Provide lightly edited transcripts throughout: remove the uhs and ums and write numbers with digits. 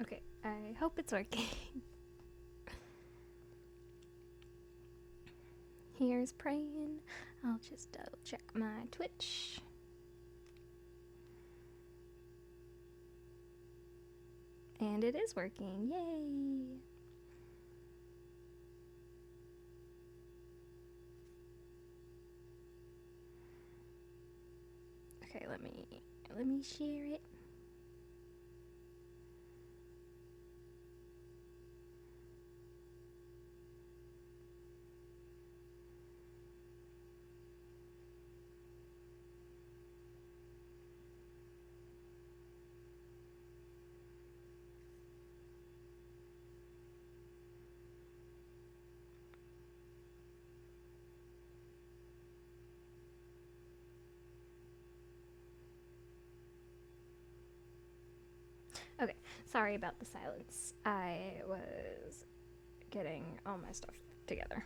Okay, I hope it's working. Here's praying. I'll just double check my Twitch. And it is working. Yay! Okay, let me share it. Okay, sorry about the silence. I was getting all my stuff together.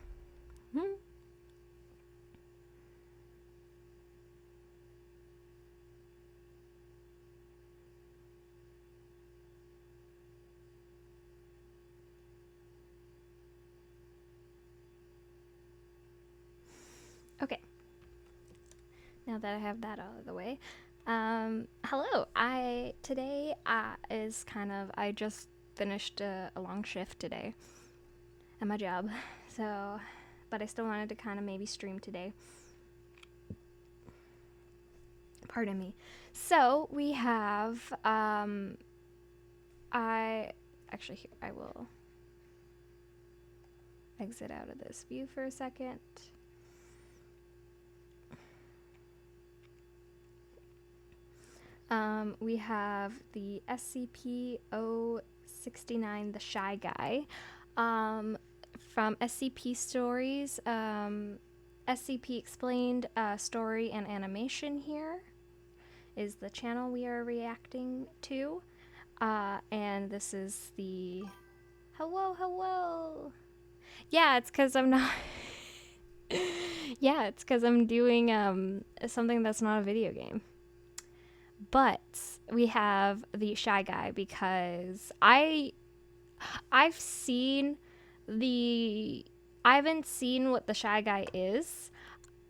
Okay, now that I have that out of the way, hello. Today is kind of, I just finished a long shift today at my job, so, but I still wanted to kind of maybe stream today. Pardon me. So we have, I will exit out of this view for a second. We have the SCP-069, the Shy Guy, from SCP Stories, SCP Explained, story and animation here is the channel we are reacting to. And this is the... Hello! Yeah, it's because I'm not... Yeah, it's because I'm doing, something that's not a video game. But we have the Shy Guy because I've seen I haven't seen what the Shy Guy is.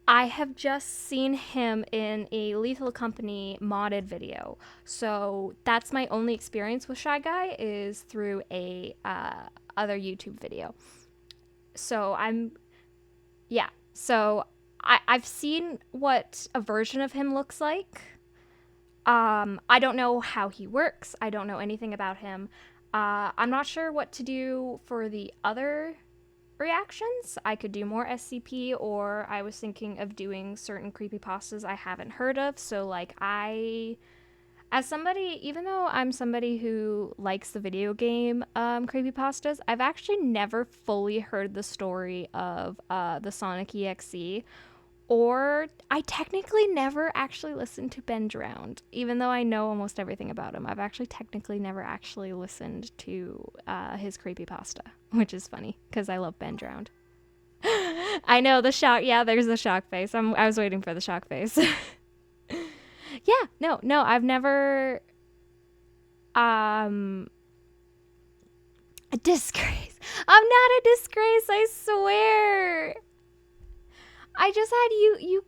I have just seen him in a Lethal Company modded video. So that's my only experience with Shy Guy is through a other YouTube video. So I've seen what a version of him looks like. I don't know how he works. I don't know anything about him. I'm not sure what to do for the other reactions. I could do more SCP, or I was thinking of doing certain creepypastas I haven't heard of. So, like, as somebody, even though I'm somebody who likes the video game creepypastas, I've actually never fully heard the story of the Sonic EXE, or I technically never actually listened to Ben Drowned, even though I know almost everything about him. I've actually technically never actually listened to his creepypasta, which is funny because I love Ben Drowned. I know the shock. Yeah, there's the shock face. I was waiting for the shock face. Yeah, no, I've never. A disgrace. I'm not a disgrace. I swear. I just had you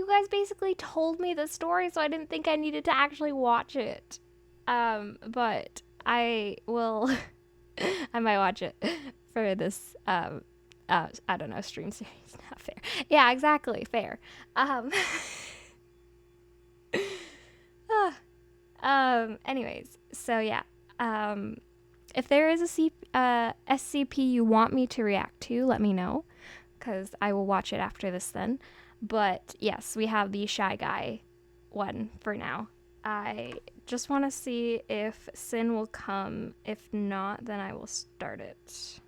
guys basically told me the story, so I didn't think I needed to actually watch it. But I will I might watch it for this I don't know, stream series. Not fair. Yeah, exactly, fair. Anyways, so yeah. If there is a SCP you want me to react to, let me know, because I will watch it after this then. But yes, we have the Shy Guy one for now. I just want to see if Sin will come. If not, then I will start it.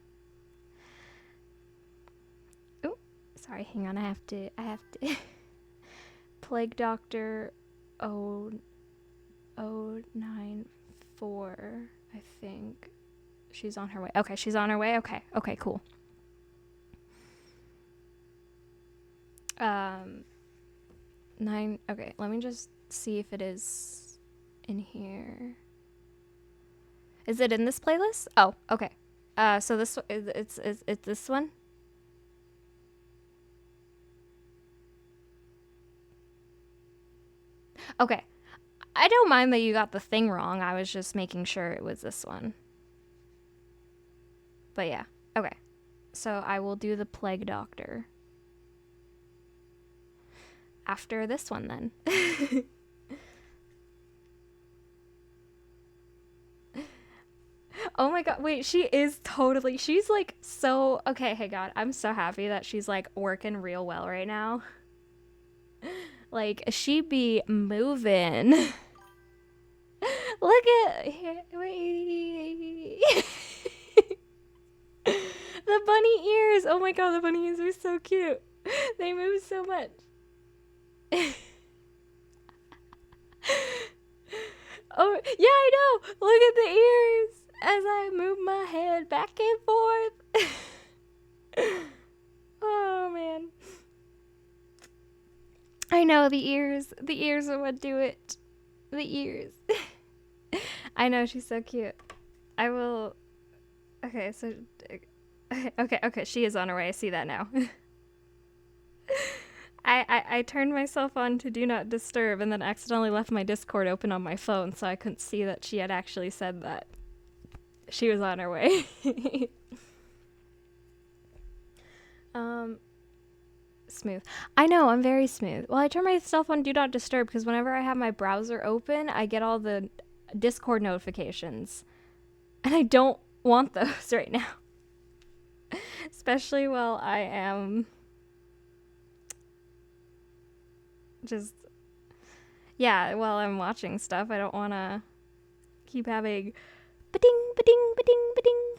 Oh, sorry, hang on. I have to Plague Doctor 094, I think. She's on her way. Okay, she's on her way. Okay, cool. 9. Okay, let me just see if it is in here. Is it in this playlist? Oh, okay. So this it's this one. Okay. I don't mind that you got the thing wrong. I was just making sure it was this one. But yeah. Okay. So I will do the Plague Doctor after this one then. Oh my god, wait, she is totally, she's like so, okay, hey god, I'm so happy that she's like working real well right now. Like, she be moving. Look at, here, wait. The bunny ears, oh my god, the bunny ears are so cute. They move so much. Oh, yeah, I know, look at the ears as I move my head back and forth. Oh man. I know, the ears are what do it. The ears. I know, she's so cute. I will, okay, so, okay, she is on her way, I see that now. I turned myself on to do not disturb and then accidentally left my Discord open on my phone, so I couldn't see that she had actually said that she was on her way. Smooth. I know, I'm very smooth. Well, I turn myself on do not disturb because whenever I have my browser open, I get all the Discord notifications. And I don't want those right now. Especially while I am just, yeah, while I'm watching stuff. I don't want to keep having ba-ding, ba-ding, ba-ding, ba-ding,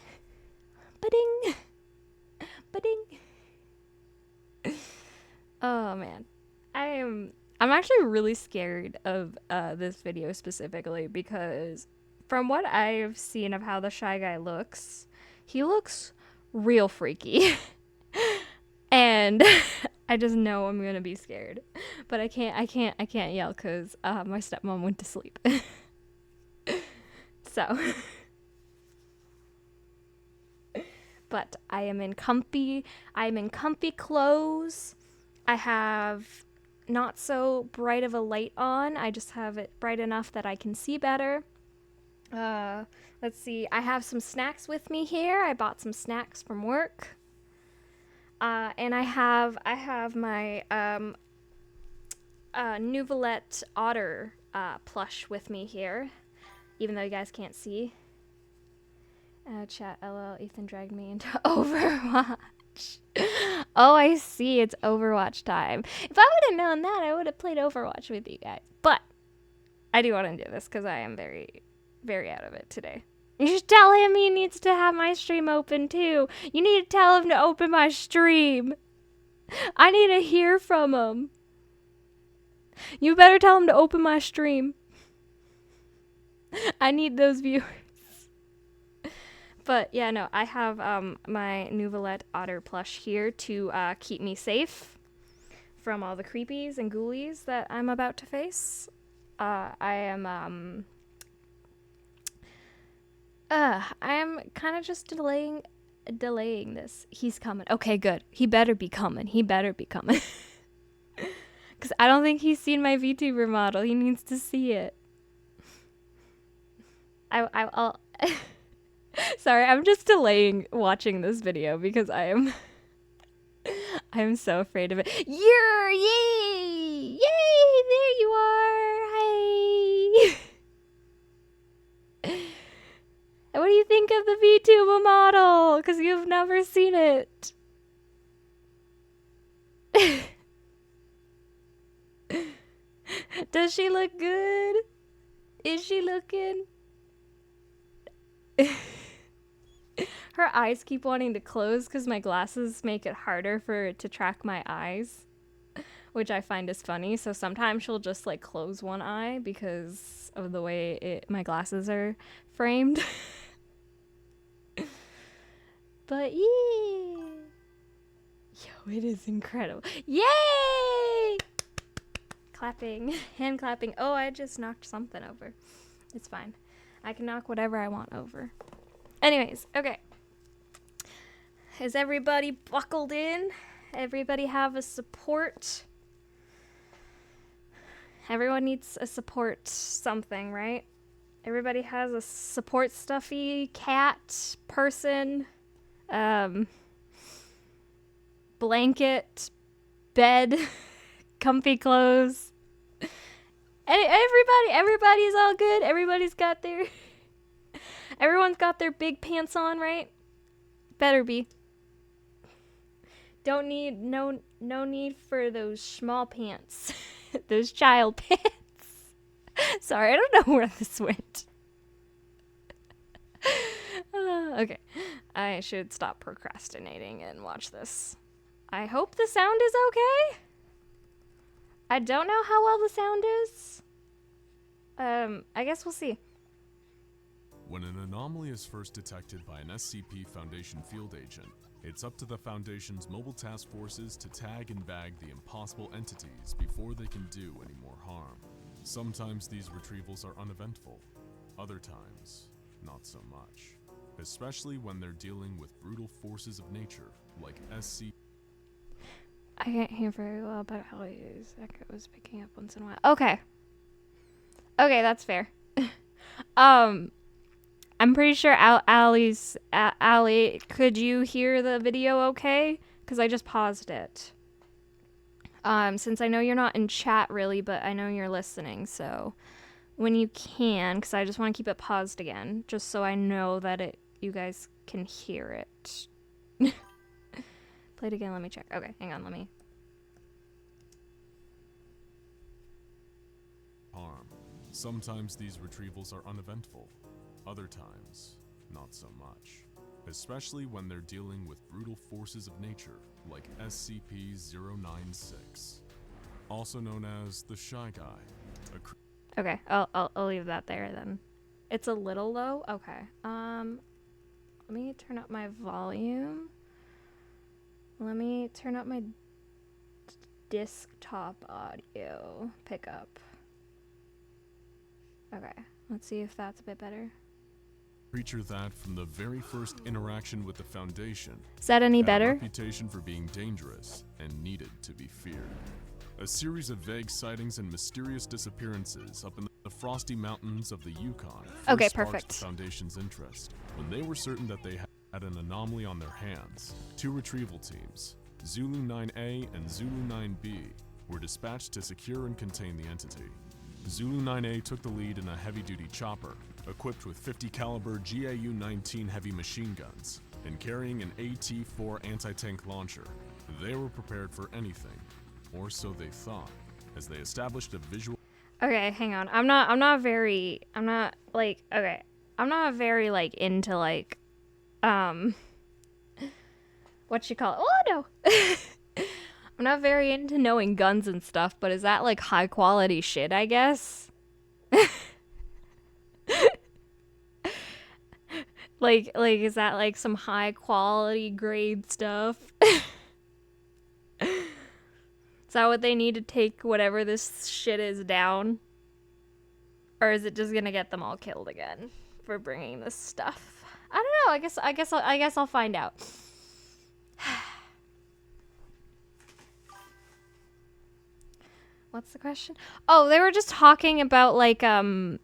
ba-ding, ba-ding. Oh man, I'm actually really scared of this video specifically because from what I've seen of how the Shy Guy looks, he looks real freaky. And I just know I'm gonna be scared, but I can't yell because my stepmom went to sleep. So, but I'm in comfy clothes. I have not so bright of a light on. I just have it bright enough that I can see better. Let's see. I have some snacks with me here. I bought some snacks from work. And I have my Nouvelette otter plush with me here, even though you guys can't see. Chat, LL, Ethan dragged me into Overwatch. Oh, I see. It's Overwatch time. If I would have known that, I would have played Overwatch with you guys. But I do want to do this because I am very, very out of it today. You should tell him he needs to have my stream open too. You need to tell him to open my stream. I need to hear from him. You better tell him to open my stream. I need those viewers. But yeah, no, I have my Nouvelette otter plush here to keep me safe from all the creepies and ghoulies that I'm about to face. I am kind of just delaying this. He's coming. Okay, good. He better be coming. Because I don't think he's seen my VTuber model. He needs to see it. I'll sorry, I'm just delaying watching this video because I am so afraid of it. Yay! There you are. Hi. What do you think of the VTuber model? Because you've never seen it. Does she look good? Is she looking? Her eyes keep wanting to close because my glasses make it harder for it to track my eyes, which I find is funny. So sometimes she'll just like close one eye because of the way my glasses are framed. But yeah. Yo, it is incredible. Yay! Clapping, hand clapping. Oh, I just knocked something over. It's fine. I can knock whatever I want over. Anyways, okay. Is everybody buckled in? Everybody have a support? Everyone needs a support something, right? Everybody has a support stuffy cat, person, blanket, bed, comfy clothes. Everybody's all good. Everyone's got their big pants on, right? Better be. No need for those small pants. Those child pants. Sorry, I don't know where this went. Okay. I should stop procrastinating and watch this. I hope the sound is okay. I don't know how well the sound is. I guess we'll see. When an anomaly is first detected by an SCP Foundation field agent, it's up to the Foundation's mobile task forces to tag and bag the impossible entities before they can do any more harm. Sometimes these retrievals are uneventful, other times, not so much. Especially when they're dealing with brutal forces of nature, like SCP. I can't hear very well, but how his echo was picking up once in a while. Okay. Okay, that's fair. I'm pretty sure Allie, could you hear the video okay? Because I just paused it. Since I know you're not in chat really, but I know you're listening, so when you can, because I just want to keep it paused again, just so I know that you guys can hear it. Play it again, let me check. Okay, hang on, let me. Harm. Sometimes these retrievals are uneventful, other times, not so much. Especially when they're dealing with brutal forces of nature, like SCP-096. Also known as the Shy Guy. Okay, I'll leave that there then. It's a little low? Okay. Let me turn up my volume. Let me turn up my desktop audio pickup. Okay, let's see if that's a bit better. Creature that, from the very first interaction with the Foundation, is that any had better? a reputation for being dangerous and needed to be feared. A series of vague sightings and mysterious disappearances up in the frosty mountains of the Yukon first sparked the Foundation's interest. When they were certain that they had an anomaly on their hands, 2 retrieval teams, Zulu 9A and Zulu 9B, were dispatched to secure and contain the entity. Zulu 9A took the lead in a heavy-duty chopper, equipped with 50 caliber GAU-19 heavy machine guns, and carrying an AT-4 anti-tank launcher. They were prepared for anything, or so they thought, as they established a visual. Okay, hang on. I'm not very into what you call it? Oh no. I'm not very into knowing guns and stuff, but is that like high quality shit, I guess? like is that like some high quality grade stuff? Is that what they need to take whatever this shit is down? Or is it just gonna get them all killed again for bringing this stuff? I don't know. I guess I'll find out. What's the question? Oh, they were just talking about like I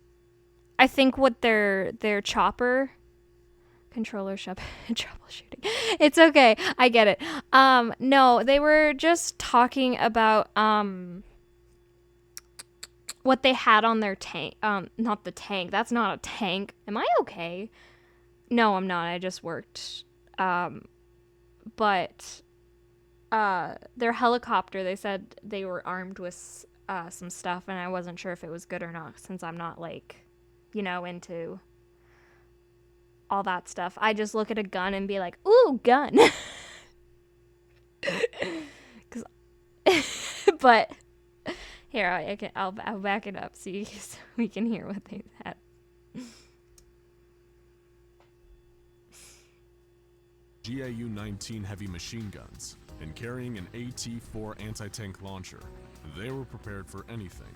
think what their chopper controller troubleshooting. It's okay. I get it. No, they were just talking about what they had on their tank. Not the tank. That's not a tank. Am I okay? No, I'm not. I just worked. But their helicopter, they said they were armed with some stuff, and I wasn't sure if it was good or not, since I'm not like, into all that stuff. I just look at a gun and be like, ooh, gun. But here, I'll back it up so we can hear what they had. GAU-19 heavy machine guns, and carrying an AT-4 anti-tank launcher. They were prepared for anything,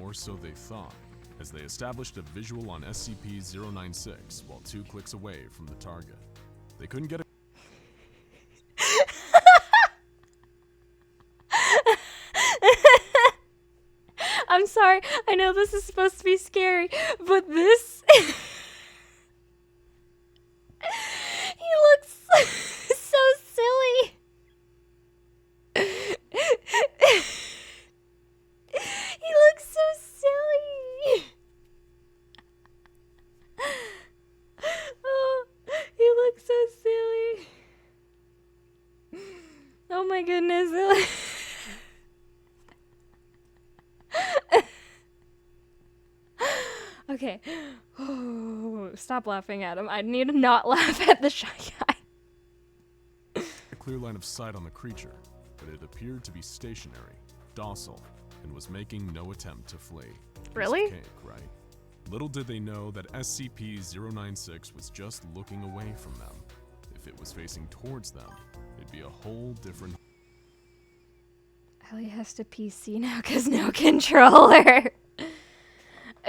or so they thought, as they established a visual on SCP-096 while 2 clicks away from the target. They couldn't get it. I'm sorry, I know this is supposed to be scary, but this... He looks so silly. He looks so silly. Oh, he looks so silly. Oh my goodness. Okay. Oh, stop laughing at him. I need to not laugh at the Shy Guy. A clear line of sight on the creature, but it appeared to be stationary, docile, and was making no attempt to flee. Really? Piece of cake, right? Little did they know that SCP-096 was just looking away from them. If it was facing towards them, it'd be a whole different... Ellie has to PC now because no controller.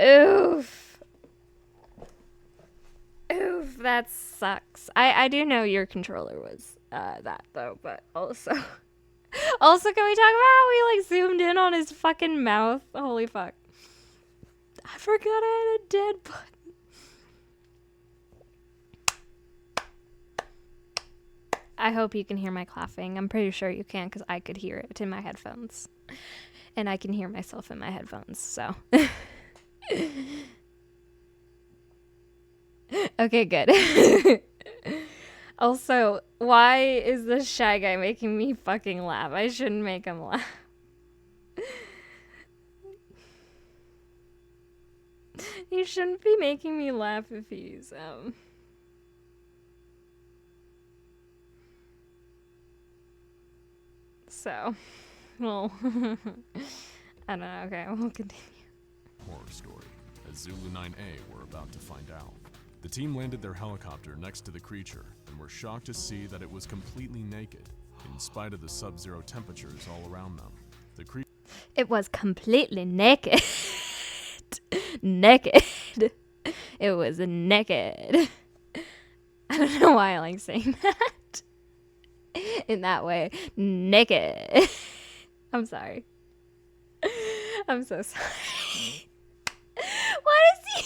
Oof. Oof, that sucks. I do know your controller was that though, but also can we talk about how we like zoomed in on his fucking mouth? Holy fuck. I forgot I had a dead button. I hope you can hear my clapping. I'm pretty sure you can because I could hear it in my headphones. And I can hear myself in my headphones, so... Okay, good. Also, why is this Shy Guy making me fucking laugh? I shouldn't make him laugh. He shouldn't be making me laugh if he's, So, well, I don't know. Okay, we'll continue. Horror story, as Zulu 9A were about to find out. The team landed their helicopter next to the creature and were shocked to see that it was completely naked, in spite of the sub-zero temperatures all around them. The creature... It was completely naked. Naked. It was naked. I don't know why I like saying that. In that way. Naked. I'm sorry. I'm so sorry. Why does he...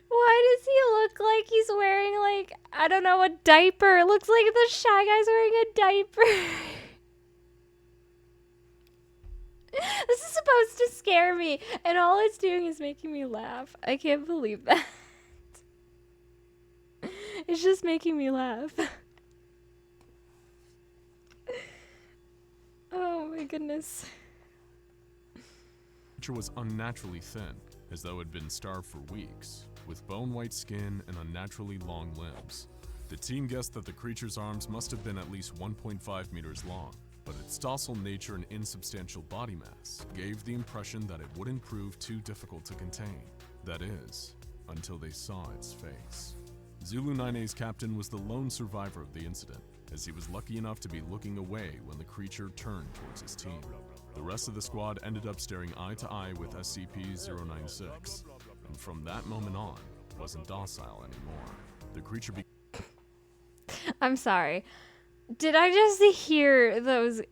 Why does he look like he's wearing, like, I don't know, a diaper? It looks like the Shy Guy's wearing a diaper. This is supposed to scare me, and all it's doing is making me laugh. I can't believe that. It's just making me laugh. Oh my goodness. The creature was unnaturally thin, as though it had been starved for weeks, with bone-white skin and unnaturally long limbs. The team guessed that the creature's arms must have been at least 1.5 meters long, but its docile nature and insubstantial body mass gave the impression that it wouldn't prove too difficult to contain. That is, until they saw its face. Zulu 9A's captain was the lone survivor of the incident, as he was lucky enough to be looking away when the creature turned towards his team. The rest of the squad ended up staring eye to eye with SCP-096, and from that moment on, wasn't docile anymore. The creature I'm sorry. Did I just hear those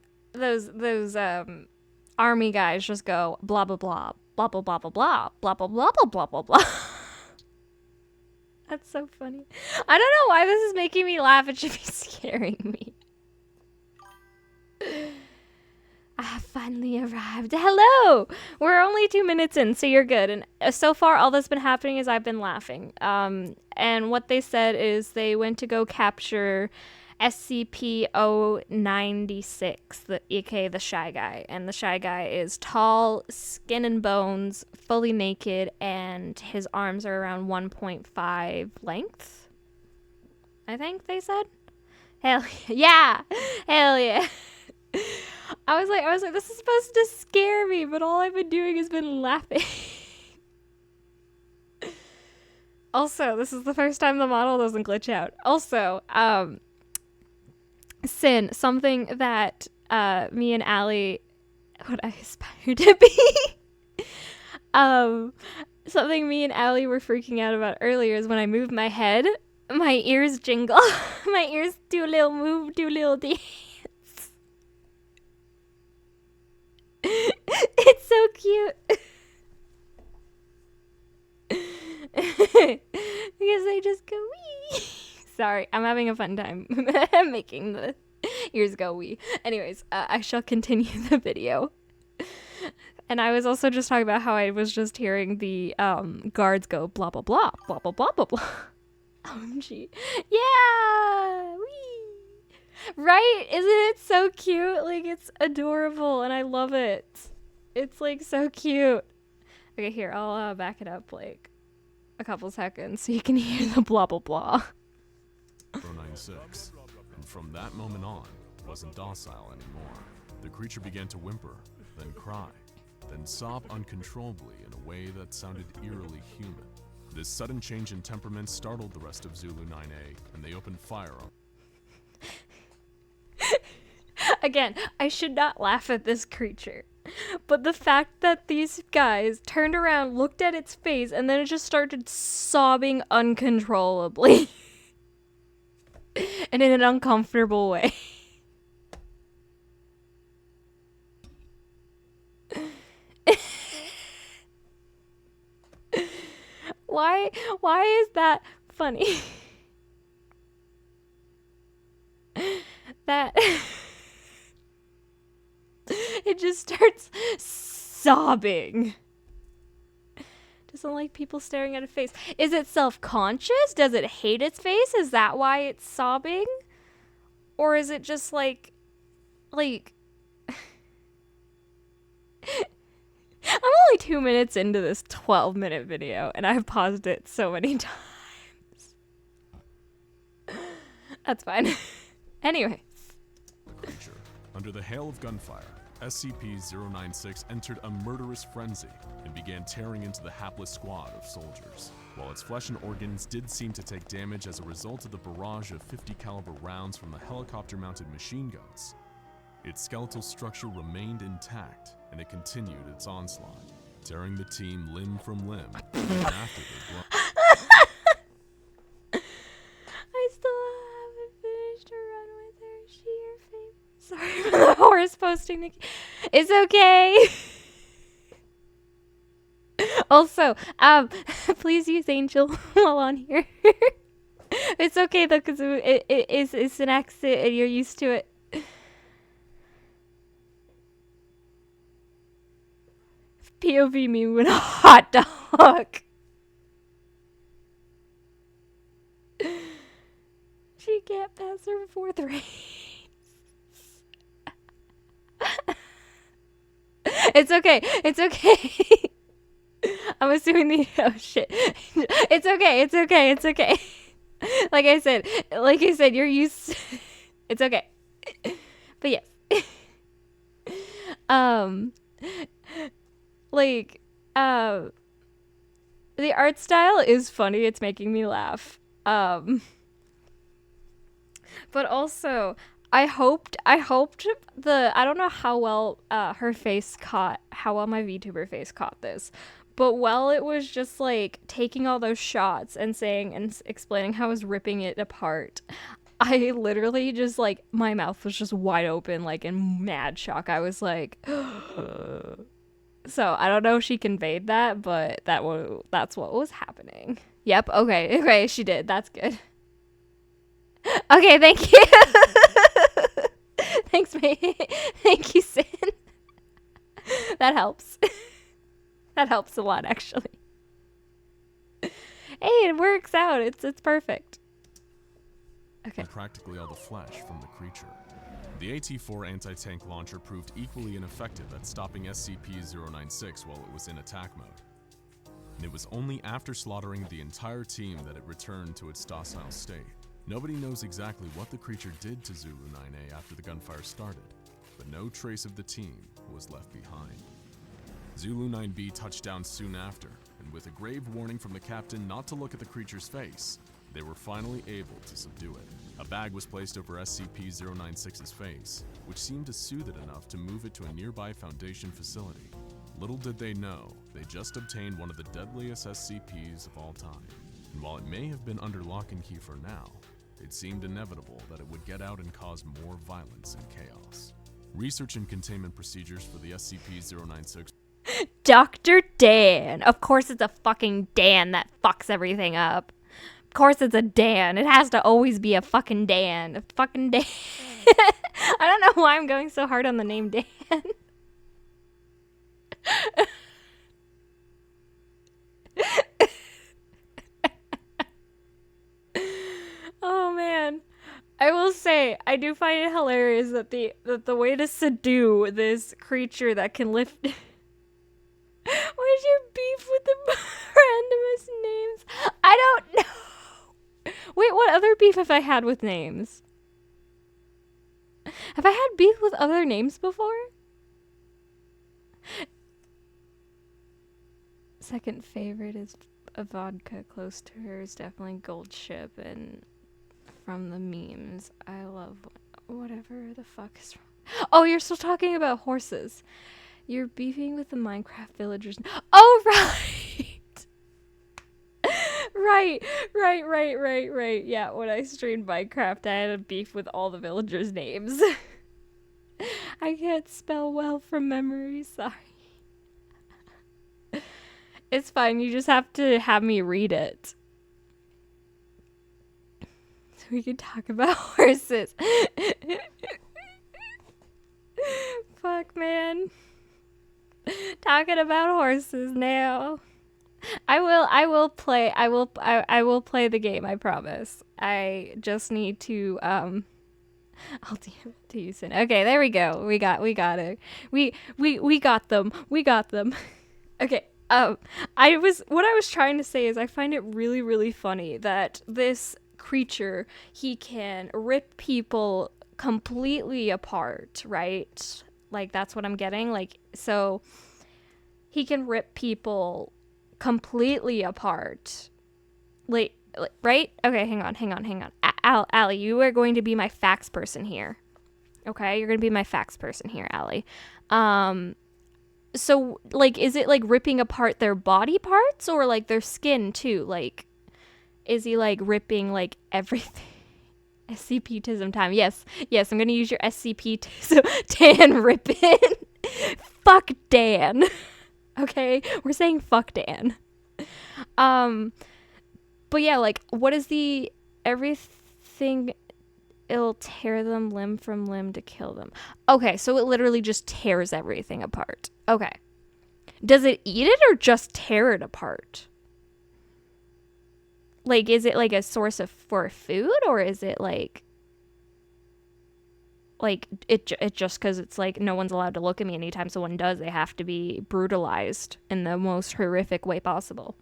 army guys just go blah blah blah blah blah blah blah blah blah blah blah blah blah blah blah? That's so funny. I don't know why this is making me laugh. It should be scaring me. I have finally arrived. Hello! We're only 2 minutes in, so you're good. And so far, all that's been happening is I've been laughing. And what they said is they went to go capture SCP-096, aka the Shy Guy. And the Shy Guy is tall, skin and bones, fully naked, and his arms are around 1.5 length, I think they said. Hell yeah! Hell yeah! I was like, this is supposed to scare me, but all I've been doing has been laughing. Also, this is the first time the model doesn't glitch out. Also, Sin, something that me and Allie what I aspire to be. Something me and Allie were freaking out about earlier is when I move my head, my ears jingle. My ears do a little move, do a little dance. It's so cute. Because they just go wee. Sorry, I'm having a fun time making the ears go wee. Anyways, I shall continue the video. And I was also just talking about how I was just hearing the guards go blah blah blah blah blah blah blah blah. OMG. Yeah! Wee! Right? Isn't it so cute? Like, it's adorable and I love it. It's like so cute. Okay, here, I'll back it up like a couple seconds so you can hear the blah blah blah. 096. And from that moment on, it wasn't docile anymore. The creature began to whimper, then cry, then sob uncontrollably in a way that sounded eerily human. This sudden change in temperament startled the rest of Zulu 9A, and they opened fire on. Again, I should not laugh at this creature. But the fact that these guys turned around, looked at its face, and then it just started sobbing uncontrollably. And in an uncomfortable way. Why is that funny? That it just starts sobbing. Doesn't like people staring at a face. Is it self-conscious? Does it hate its face? Is that why it's sobbing? Or is it just like I'm only 2 minutes into this 12-minute video, and I've paused it so many times. That's fine. Anyway. The creature. Under the hail of gunfire, SCP-096 entered a murderous frenzy and began tearing into the hapless squad of soldiers. While its flesh and organs did seem to take damage as a result of the barrage of 50 caliber rounds from the helicopter-mounted machine guns, its skeletal structure remained intact, and it continued its onslaught, tearing the team limb from limb, even after their blood. I still haven't finished a run with her. She your favorite. Sorry for the horse posting. It's okay. Also, please use Angel while on here. It's okay though, because it's an accident and you're used to it. POV me with a hot dog. She can't pass her 4th race. It's okay. It's okay. I'm assuming the oh shit. It's okay. It's okay. It's okay. Like I said, you're used. It's okay. But yes. The art style is funny. It's making me laugh. But also, I hoped I don't know how well her face caught, how well my VTuber face caught this, but while it was just like taking all those shots and saying and explaining how I was ripping it apart, I literally just like, my mouth was just wide open, like in mad shock. I was like, so I don't know if she conveyed that, but that's what was happening. Yep. Okay, she did. That's good. Okay, thank you. Thanks, mate. Thank you, Sin. That helps. That helps a lot, actually. Hey, it works out. It's perfect. Okay. Practically all the flesh from the creature. The AT-4 anti-tank launcher proved equally ineffective at stopping SCP-096 while it was in attack mode. And it was only after slaughtering the entire team that it returned to its docile state. Nobody knows exactly what the creature did to Zulu 9A after the gunfire started, but no trace of the team was left behind. Zulu 9B touched down soon after, and with a grave warning from the captain not to look at the creature's face, they were finally able to subdue it. A bag was placed over SCP-096's face, which seemed to soothe it enough to move it to a nearby Foundation facility. Little did they know, they just obtained one of the deadliest SCPs of all time. And while it may have been under lock and key for now, it seemed inevitable that it would get out and cause more violence and chaos. Research and containment procedures for the SCP-096. Dr. Dan. Of course it's a fucking Dan that fucks everything up. Of course it's a Dan. It has to always be a fucking Dan. A fucking Dan. I don't know why I'm going so hard on the name Dan. Oh man. I will say, I do find it hilarious that the way to subdue this creature that can lift... What's your beef with the randomest names? I don't know. Wait, what other beef have I had with names? Have I had beef with other names before? Second favorite is a vodka. Close to her is definitely Gold Ship, and from the memes, I love whatever the fuck is wrong. Oh, you're still talking about horses. You're beefing with the Minecraft villagers. Oh, right. Right. Yeah, when I streamed Minecraft, I had a beef with all the villagers' names. I can't spell well from memory, sorry. It's fine, you just have to have me read it. So we can talk about horses. Fuck, man. Talking about horses now. I will play the game, I promise. I just need to I'll DM it to you soon. Okay, there we go. We got it. We got them. We got them. Okay. What I was trying to say is I find it really, really funny that this creature, he can rip people completely apart, right? Like, that's what I'm getting. Like, so he can rip people completely apart. Like, right? Okay, hang on. Allie, you are going to be my facts person here. Okay? You're going to be my facts person here, Allie. So, like, is it, like, ripping apart their body parts or, like, their skin, too? Like, is he, like, ripping, like, everything? SCP-tism time. Yes, I'm gonna use your SCP-tism. Dan Rippin. Fuck Dan. Okay? We're saying fuck Dan. But yeah, like, what is the everything... It'll tear them limb from limb to kill them. Okay, so it literally just tears everything apart. Okay. Does it eat it or just tear it apart? Like, is it like a source for food, or is it like it just because it's like no one's allowed to look at me anytime someone does, they have to be brutalized in the most horrific way possible?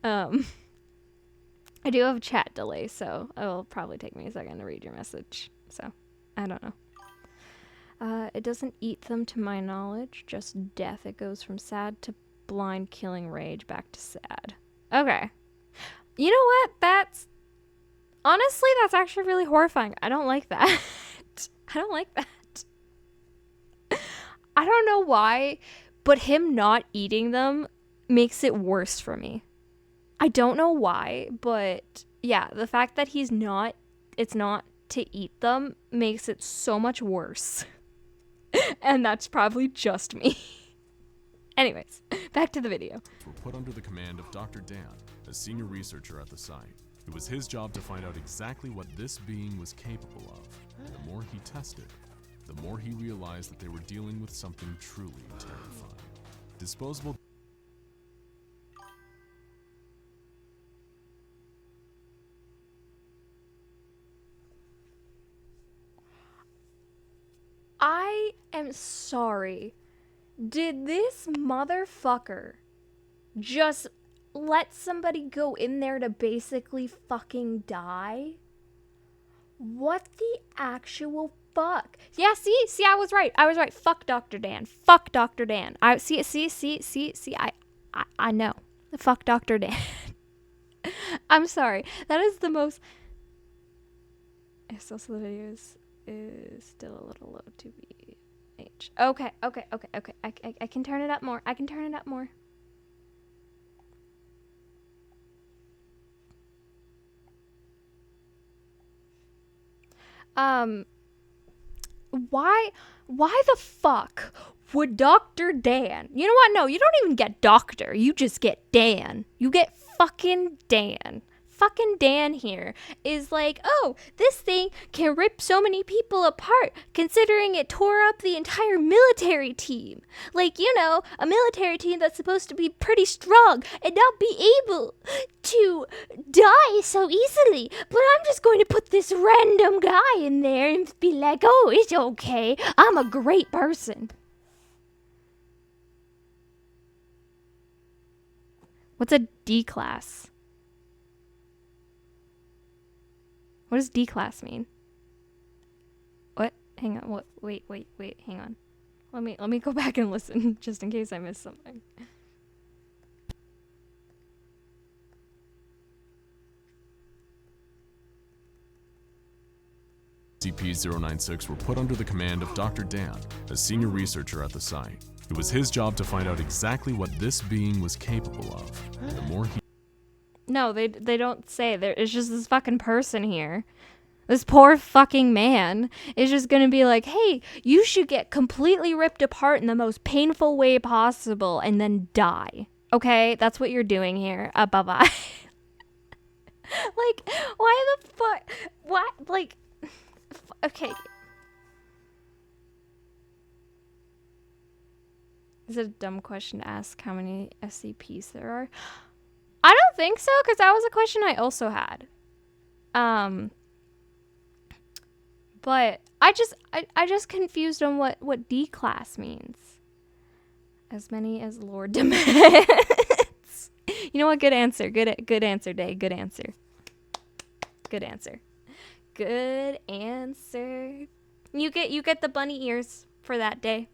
I do have chat delay, so it will probably take me a second to read your message. So, I don't know. It doesn't eat them to my knowledge, just death. It goes from sad to blind, killing rage, back to sad. Okay. You know what? Honestly, that's actually really horrifying. I don't like that. I don't like that. I don't know why, but him not eating them makes it worse for me. I don't know why, but yeah, the fact that it's not to eat them makes it so much worse. And that's probably just me. Anyways, back to the video. Were put under the command of Dr. Dan, a senior researcher at the site. It was his job to find out exactly what this being was capable of. The more he tested, the more he realized that they were dealing with something truly terrifying. Disposable... I am sorry. Did this motherfucker just let somebody go in there to basically fucking die? What the actual fuck? Yeah, see, I was right. Fuck Dr. Dan. I know. Fuck Dr. Dan. I'm sorry. That is the most... It's also the video is still a little low to be H. Okay. I can turn it up more. I can turn it up more. Why the fuck would Dr. Dan... You know what? No, you don't even get doctor. You just get Dan. You get fucking Dan. Fucking Dan here is like, oh, this thing can rip so many people apart, considering it tore up the entire military team. Like, you know, a military team that's supposed to be pretty strong and not be able to die so easily. But I'm just going to put this random guy in there and be like, oh, it's okay. I'm a great person. What's a D class? What does D class mean? What? Hang on. What? Wait. Hang on. Let me go back and listen just in case I missed something. SCP-096 were put under the command of Dr. Dan, a senior researcher at the site. It was his job to find out exactly what this being was capable of. The more he... No, they don't say. It's just this fucking person here. This poor fucking man is just gonna be like, hey, you should get completely ripped apart in the most painful way possible and then die. Okay? That's what you're doing here. Bye-bye. Like, why the fuck? What? Like, okay. Is it a dumb question to ask how many SCPs there are? I don't think so, because that was a question I also had. But I just confused on what D class means. As many as Lord demands. You know what? Good answer. Good answer, Day. Good answer. Good answer. Good answer. You get the bunny ears for that, Day.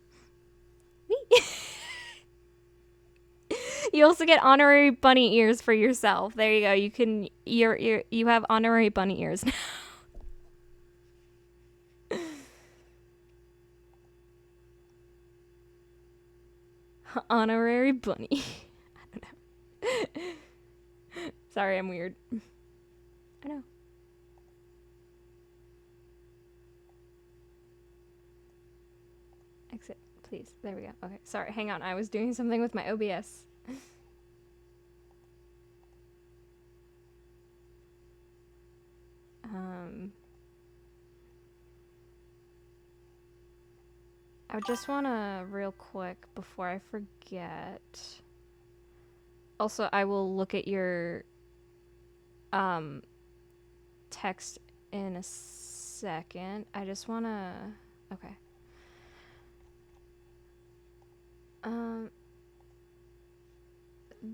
You also get honorary bunny ears for yourself. There you go. You have honorary bunny ears now. Honorary bunny. I don't know. Sorry, I'm weird. I know. Exit, please. There we go. Okay, sorry. Hang on. I was doing something with my OBS. I just want to, real quick, before I forget... Also, I will look at your text in a second. I just want to... Okay.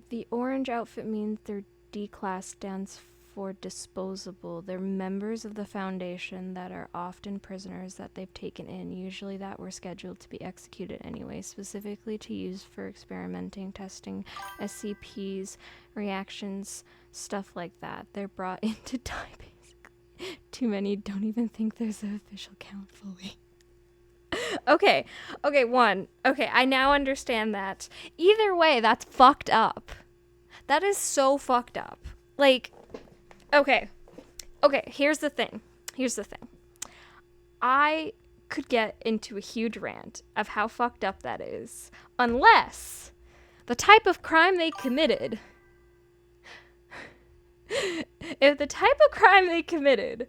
The orange outfit means their D class stands for disposable. They're members of the Foundation that are often prisoners that they've taken in, usually that were scheduled to be executed anyway, specifically to use for experimenting, testing SCPs, reactions, stuff like that. They're brought in to die, basically. Too many don't even think there's an official count fully. Okay, I now understand that. Either way, that's fucked up. That is so fucked up. Like, okay, here's the thing. I could get into a huge rant of how fucked up that is, unless the type of crime they committed... If the type of crime they committed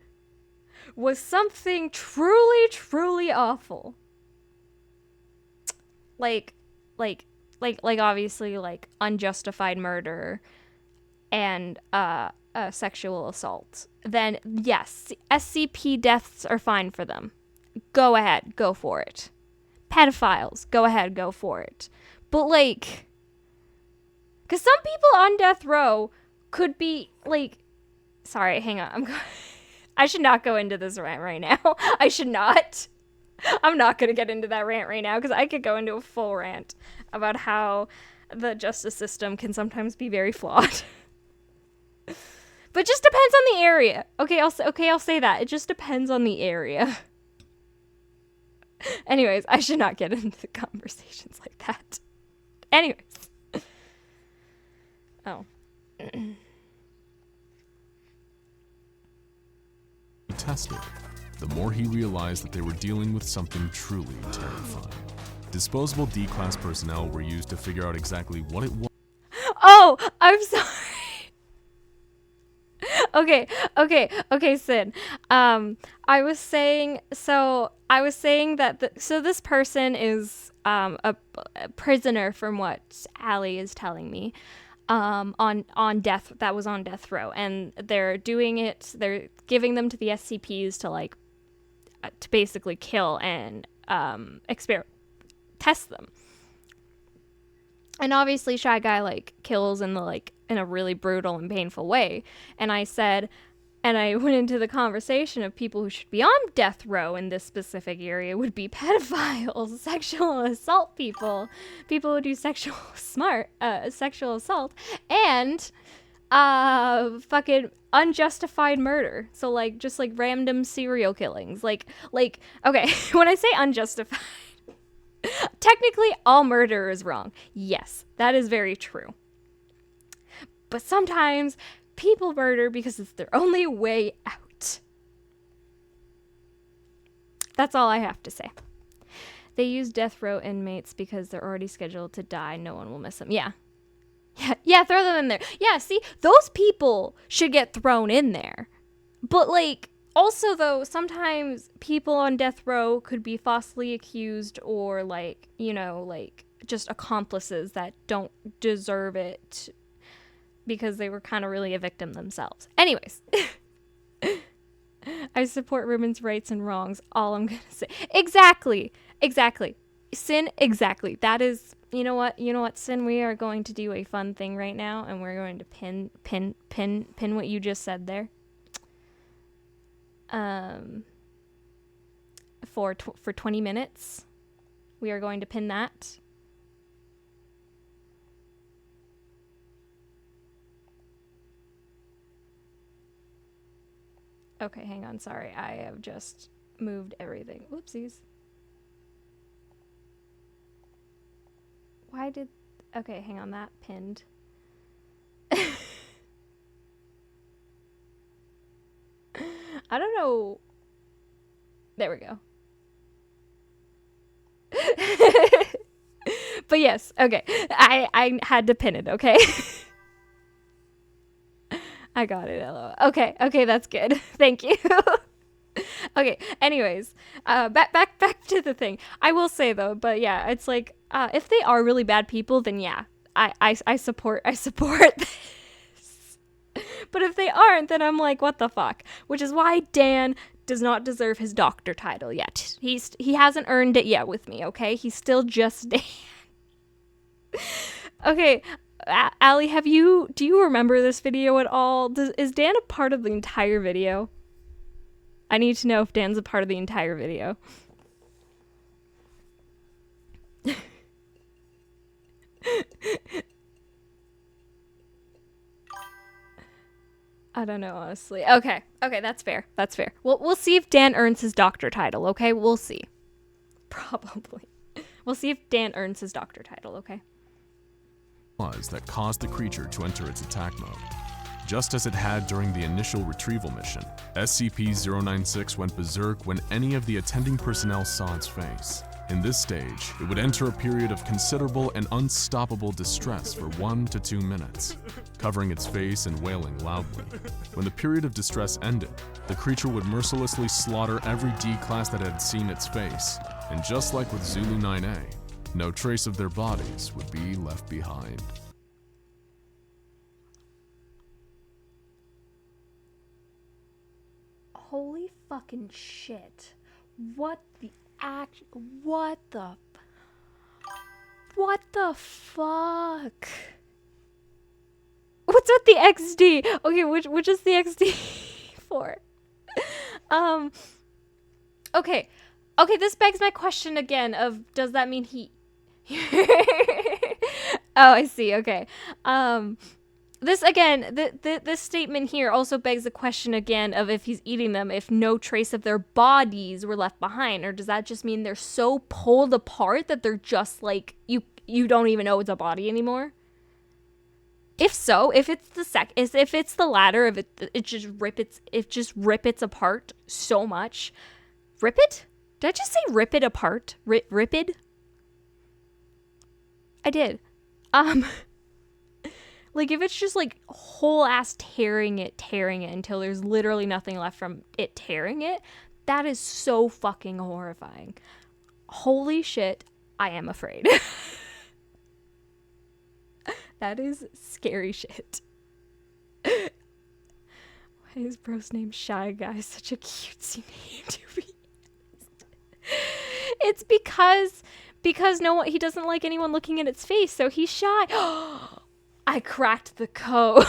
was something truly, truly awful. Like obviously, like, unjustified murder and, sexual assault, then yes, SCP deaths are fine for them. Go ahead, go for it. Pedophiles, go ahead, go for it. But, like, because some people on death row could be, like, sorry, hang on, I should not go into this rant right now. I should not. I'm not going to get into that rant right now because I could go into a full rant about how the justice system can sometimes be very flawed. But just depends on the area. Okay, I'll say that. It just depends on the area. Anyways, I should not get into conversations like that. Anyways. Oh. Tested, the more he realized that they were dealing with something truly terrifying. Disposable D-class personnel were used to figure out exactly what it was. Oh, I'm sorry. Okay, Sin. I was saying that so this person is a prisoner from what Allie is telling me. On death row, and they're giving them to the SCPs to basically kill and test them. And obviously Shy Guy kills in a really brutal and painful way. And I went into the conversation of people who should be on death row in this specific area would be pedophiles, sexual assault people who do sexual assault, and fucking unjustified murder. So just random serial killings. Okay, when I say unjustified, technically all murder is wrong. Yes, that is very true. But sometimes people murder because it's their only way out. That's all I have to say. They use death row inmates because they're already scheduled to die. No one will miss them. Yeah, throw them in there. Yeah, see, those people should get thrown in there. But also though, sometimes people on death row could be falsely accused or just accomplices that don't deserve it because they were kind of really a victim themselves. Anyways, I support women's rights and wrongs. All I'm gonna say. Exactly. Sin. Exactly. That is. You know what, Sin. We are going to do a fun thing right now, and we're going to pin what you just said there. For 20 minutes, we are going to pin that. Okay, hang on. Sorry, I have just moved everything. Whoopsies. Why did... Okay, hang on. That pinned. I don't know. There we go. But yes, okay. I had to pin it, okay? I got it, LOL. Okay, that's good. Thank you. Okay, anyways, back to the thing. I will say though, but yeah, it's if they are really bad people, then yeah, I support this. But if they aren't, then I'm like, what the fuck? Which is why Dan does not deserve his doctor title yet. He hasn't earned it yet with me, okay? He's still just Dan. Okay, Allie, do you remember this video at all? Is Dan a part of the entire video? I need to know if Dan's a part of the entire video. I don't know, honestly. Okay, that's fair. We'll see if Dan earns his doctor title, okay? We'll see. Probably. We'll see if Dan earns his doctor title, okay? That caused the creature to enter its attack mode. Just as it had during the initial retrieval mission, SCP-096 went berserk when any of the attending personnel saw its face. In this stage, it would enter a period of considerable and unstoppable distress for 1 to 2 minutes, covering its face and wailing loudly. When the period of distress ended, the creature would mercilessly slaughter every D-class that had seen its face, and just like with Zulu 9A, no trace of their bodies would be left behind. Holy fucking shit. What the fuck? What's with the XD? Okay, which is the XD for? Okay, this begs my question again of, does that mean he... Oh, I see. Okay. This again, this statement here also begs the question again of if he's eating them, if no trace of their bodies were left behind, or does that just mean they're so pulled apart that they're just like you don't even know it's a body anymore? If so, if it's the latter, if it just rip it apart so much, rip it? Did I just say rip it apart? Ripid? I did. Like, if it's just, like, whole ass tearing it until there's literally nothing left from it tearing it, that is so fucking horrifying. Holy shit, I am afraid. That is scary shit. Why is bro's name Shy Guy such a cutesy name to be? It's because he doesn't like anyone looking in its face, so he's shy. I cracked the code.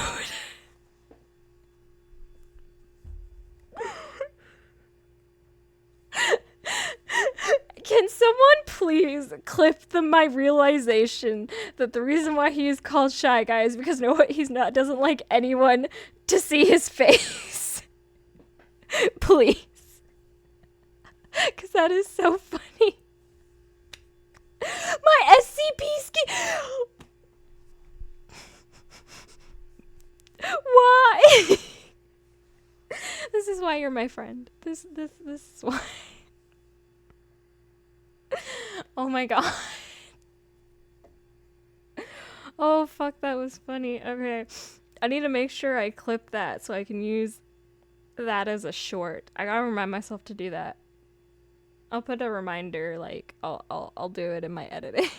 Can someone please clip my realization that the reason why he is called Shy Guy is because doesn't like anyone to see his face. Please. Because that is so funny. My SCP ski. Why? This is why you're my friend. This is why. Oh my god. Oh fuck, that was funny. Okay. I need to make sure I clip that so I can use that as a short. I gotta remind myself to do that. I'll put a reminder, like I'll do it in my editing.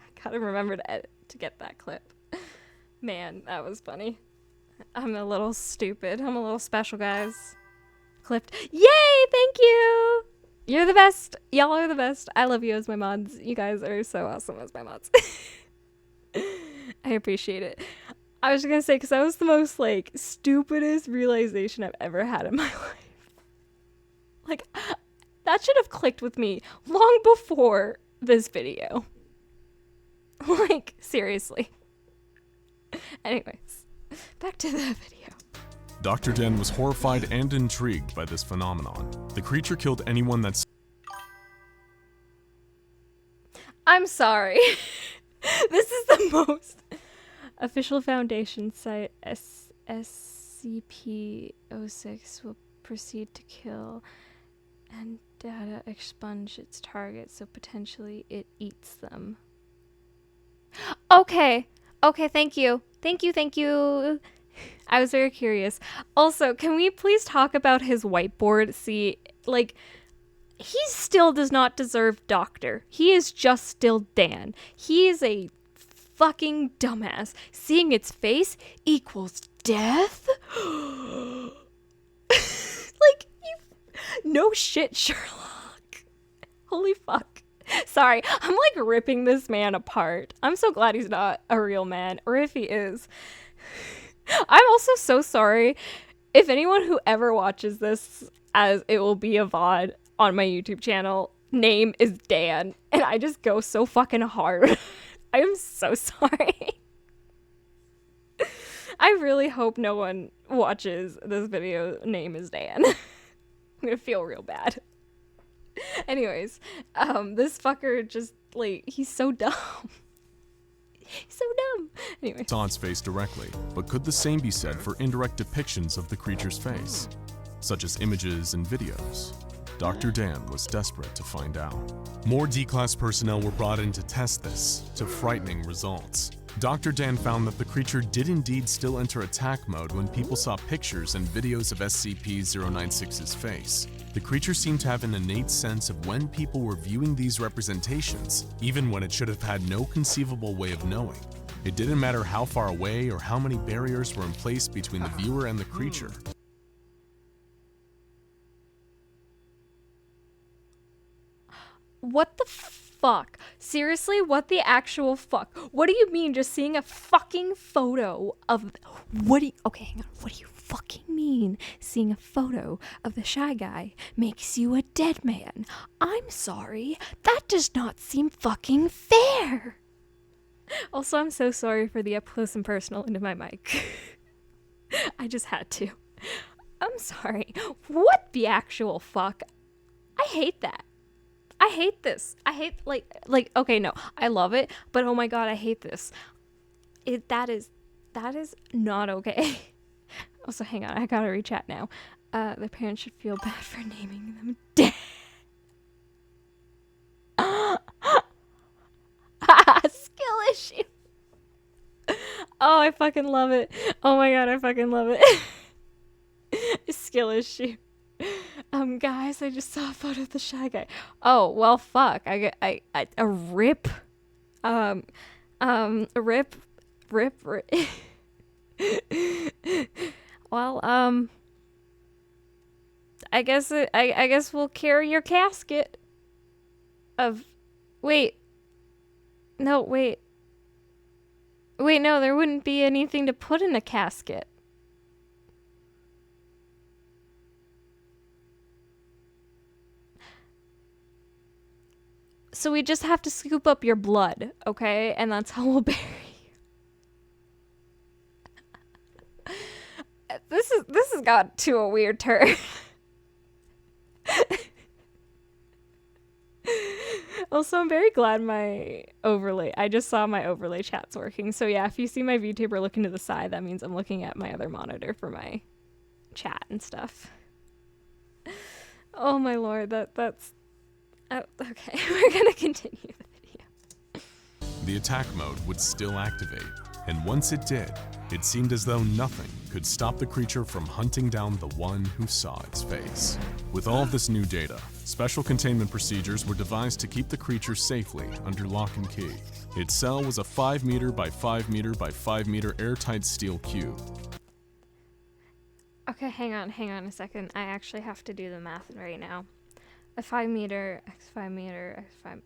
I gotta remember to get that clip. Man, that was funny. I'm a little stupid. I'm a little special, guys. Clipped. Yay! Thank you! You're the best. Y'all are the best. I love you as my mods. You guys are so awesome as my mods. I appreciate it. I was just gonna say, because that was the most, like, stupidest realization I've ever had in my life. Like, that should have clicked with me long before this video. Like, seriously. Anyways, back to the video. Dr. Dan was horrified and intrigued by this phenomenon. The creature killed anyone that's... I'm sorry. This is the most... Official Foundation site SCP-06 will proceed to kill and data expunge its target, so potentially it eats them. Okay, thank you. Thank you. I was very curious. Also, can we please talk about his whiteboard? See, like, he still does not deserve Doctor. He is just still Dan. He is a fucking dumbass. Seeing its face equals death? Like, no shit, Sherlock. Holy fuck. Sorry, I'm like ripping this man apart. I'm so glad he's not a real man, or if he is. I'm also so sorry if anyone who ever watches this, as it will be a VOD on my YouTube channel, name is Dan, and I just go so fucking hard. I am so sorry. I really hope no one watches this video name is Dan. I'm gonna feel real bad. Anyways, this fucker just, like, he's so dumb. He's so dumb. Anyway. Saw its face directly, but could the same be said for indirect depictions of the creature's face, such as images and videos? Dr. Dan was desperate to find out. More D-Class personnel were brought in to test this, to frightening results. Dr. Dan found that the creature did indeed still enter attack mode when people saw pictures and videos of SCP-096's face. The creature seemed to have an innate sense of when people were viewing these representations, even when it should have had no conceivable way of knowing. It didn't matter how far away or how many barriers were in place between the viewer and the creature. What the fuck? Seriously, what the actual fuck? What do you mean just seeing a fucking photo of... Okay, hang on. What do you fucking mean seeing a photo of the Shy Guy makes you a dead man? I'm sorry. That does not seem fucking fair. Also, I'm so sorry for the up close and personal into my mic. I just had to. I'm sorry. What the actual fuck? I hate that. I hate this. I hate okay, no. I love it, but oh my god, I hate this. That is not okay. Also, hang on, I gotta rechat now. The parents should feel bad for naming them dead. Skill issue. Oh, I fucking love it. Oh my god, I fucking love it. Skill issue. Guys, I just saw a photo of the Shy Guy. Oh, well, fuck. A rip. A rip. Well, I guess we'll carry your casket. Wait. No, wait. Wait, no, there wouldn't be anything to put in a casket. So we just have to scoop up your blood, okay? And that's how we'll bury you. This has got to a weird turn. Also, I'm very glad I just saw my overlay chat's working. So yeah, if you see my VTuber looking to the side, that means I'm looking at my other monitor for my chat and stuff. Oh my lord, that's... Oh, okay, we're gonna continue the video. The attack mode would still activate, and once it did, it seemed as though nothing could stop the creature from hunting down the one who saw its face. With all of this new data, special containment procedures were devised to keep the creature safely under lock and key. Its cell was a 5 meter by 5 meter by 5 meter airtight steel cube. Okay, hang on a second. I actually have to do the math right now. A 5 meter, x 5 meter, x 5...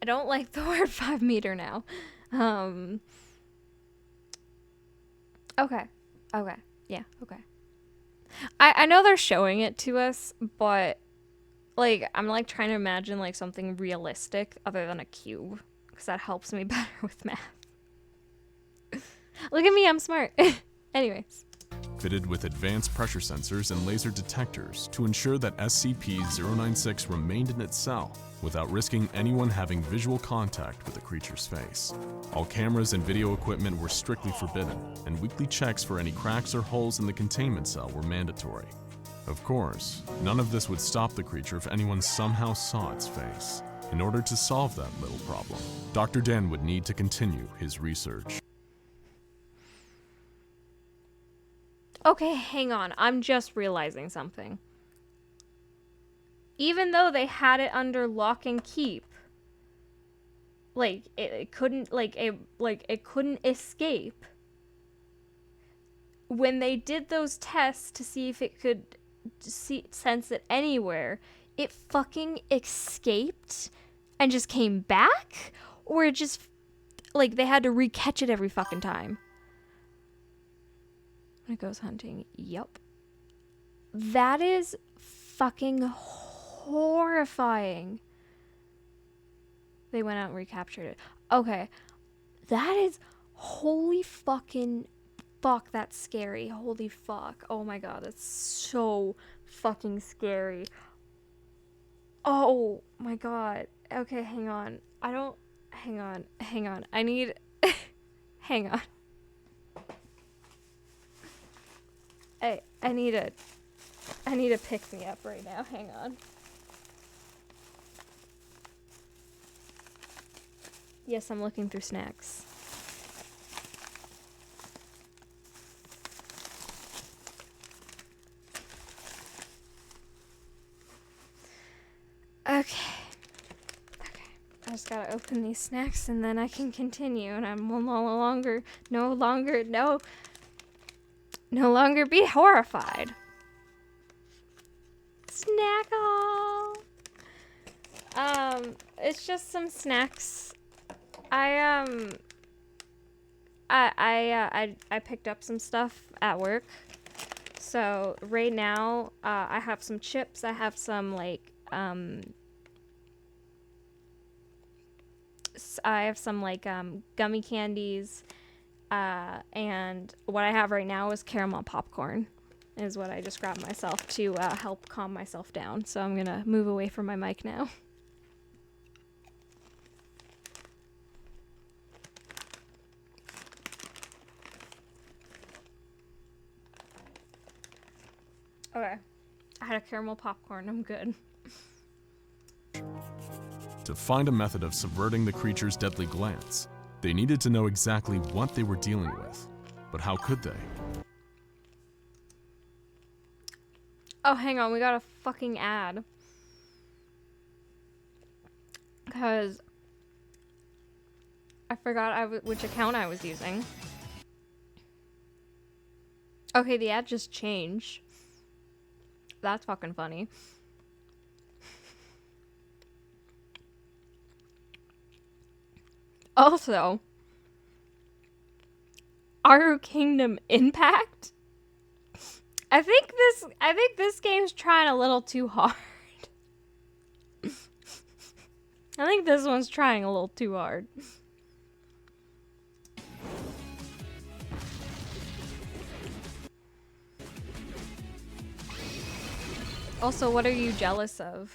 I don't like the word 5 meter now. Okay. Yeah, okay. I know they're showing it to us, but like I'm like trying to imagine like something realistic other than a cube, because that helps me better with math. Look at me, I'm smart. Anyways. Fitted with advanced pressure sensors and laser detectors to ensure that SCP-096 remained in its cell without risking anyone having visual contact with the creature's face. All cameras and video equipment were strictly forbidden, and weekly checks for any cracks or holes in the containment cell were mandatory. Of course, none of this would stop the creature if anyone somehow saw its face. In order to solve that little problem, Dr. Den would need to continue his research. Okay, hang on. I'm just realizing something. Even though they had it under lock and keep, like it couldn't it couldn't escape. When they did those tests to see if it could sense it anywhere, it fucking escaped and just came back, or it just like they had to re-catch it every fucking time. When it goes hunting, yup. That is fucking horrifying. They went out and recaptured it. Okay. That is holy fucking fuck, that's scary. Holy fuck. Oh my god, that's so fucking scary. Oh my god. Okay, hang on. Hang on. I need... hang on. I need to pick me up right now. Hang on. Yes, I'm looking through snacks. Okay. I just gotta open these snacks and then I can continue, and I'm no longer be horrified. Snack haul. It's just some snacks. I picked up some stuff at work. So right now, I have some chips. I have some like I have some like gummy candies, and what I have right now is caramel popcorn, is what I just grabbed myself to help calm myself down. So I'm gonna move away from my mic now. Okay, I had a caramel popcorn. I'm good. To find a method of subverting the creature's deadly glance, they needed to know exactly what they were dealing with. But how could they? Oh, hang on, we got a fucking ad. Because I forgot which account I was using. Okay, the ad just changed. That's fucking funny. Also, Aru Kingdom Impact? I think this game's trying a little too hard. I think this one's trying a little too hard. Also, what are you jealous of?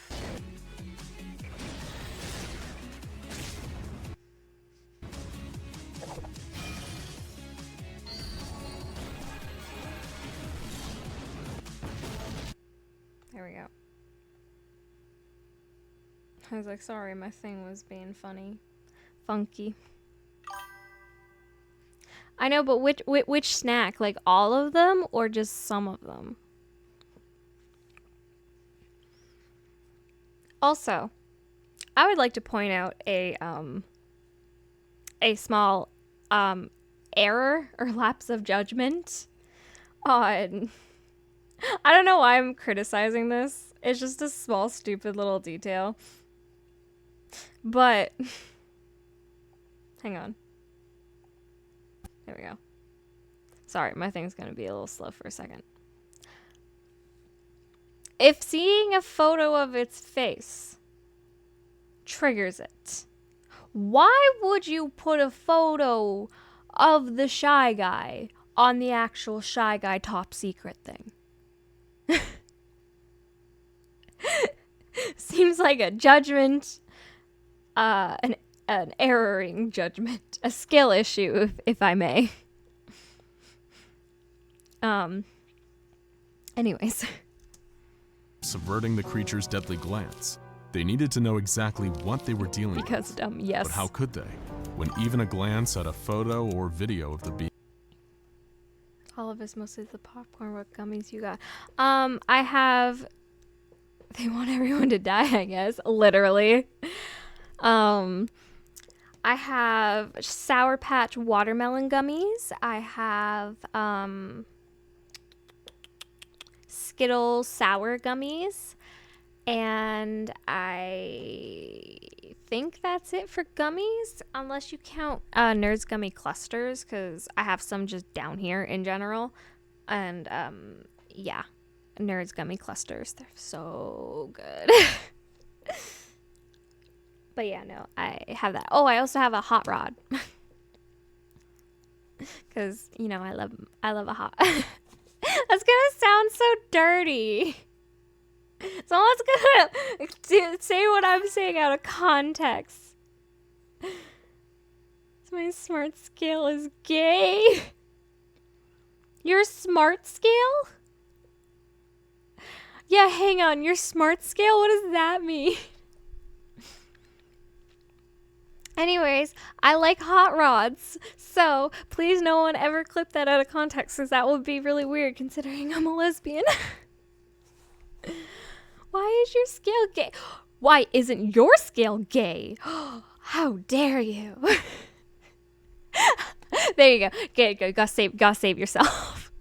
There we go. I was like, sorry, my thing was being funky. I know, but which snack? Like all of them or just some of them? Also, I would like to point out a small error or lapse of judgment on. I don't know why I'm criticizing this. It's just a small, stupid little detail. But hang on. There we go. Sorry, my thing's gonna be a little slow for a second. If seeing a photo of its face triggers it, why would you put a photo of the Shy Guy on the actual Shy Guy top secret thing? Seems like a judgment, an erroring judgment, a skill issue, if I may. Anyways. Subverting the creature's deadly glance, they needed to know exactly what they were dealing with. Because dumb, yes. But how could they, when even a glance at a photo or video of the being? All of us, mostly the popcorn. What gummies you got? I have. They want everyone to die, I guess. Literally. I have Sour Patch watermelon gummies. I have Skittles sour gummies. And I think that's it for gummies, unless you count Nerds Gummy Clusters, because I have some just down here in general. And yeah, Nerds Gummy Clusters. They're so good. But yeah, no, I have that. Oh, I also have a hot rod. Because, you know, I love a hot. That's gonna sound so dirty. Someone's gonna say what I'm saying out of context. My smart scale is gay. Your smart scale? Yeah, hang on. Your smart scale? What does that mean? Anyways, I like hot rods, so please no one ever clip that out of context, because that would be really weird considering I'm a lesbian. Why is your scale gay? Why isn't your scale gay? How dare you? There you go. Good. Gotta save yourself.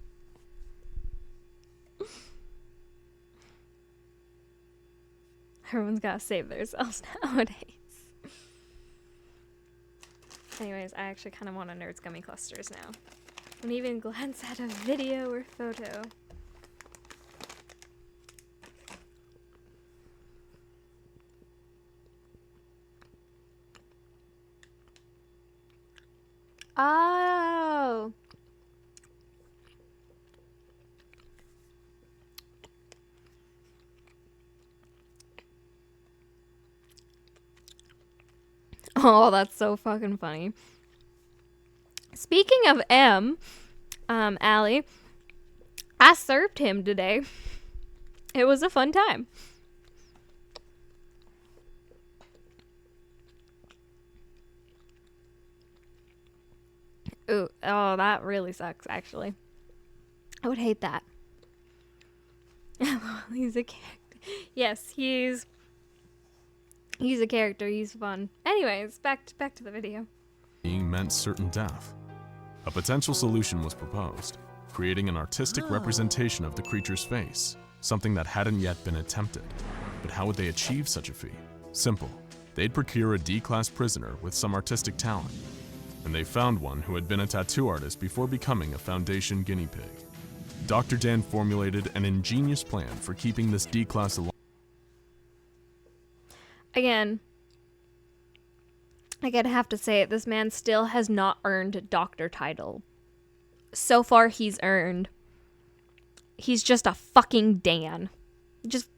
Everyone's gotta save themselves nowadays. Anyways, I actually kind of want a Nerds Gummy Clusters now. Don't even glance at a video or photo. Oh. Oh, that's so fucking funny. Speaking of M, Allie, I served him today. It was a fun time. Ooh, oh, that really sucks, actually. I would hate that. He's a character. Yes, he's a character. He's fun. Anyways, back to the video. Being meant certain death. A potential solution was proposed, creating an artistic representation of the creature's face, something that hadn't yet been attempted. But how would they achieve such a feat? Simple. They'd procure a D-class prisoner with some artistic talent, and they found one who had been a tattoo artist before becoming a Foundation guinea pig. Dr. Dan formulated an ingenious plan for keeping this D-class alive. Again, I have to say it, this man still has not earned a doctor title. So far, he's just a fucking Dan. Just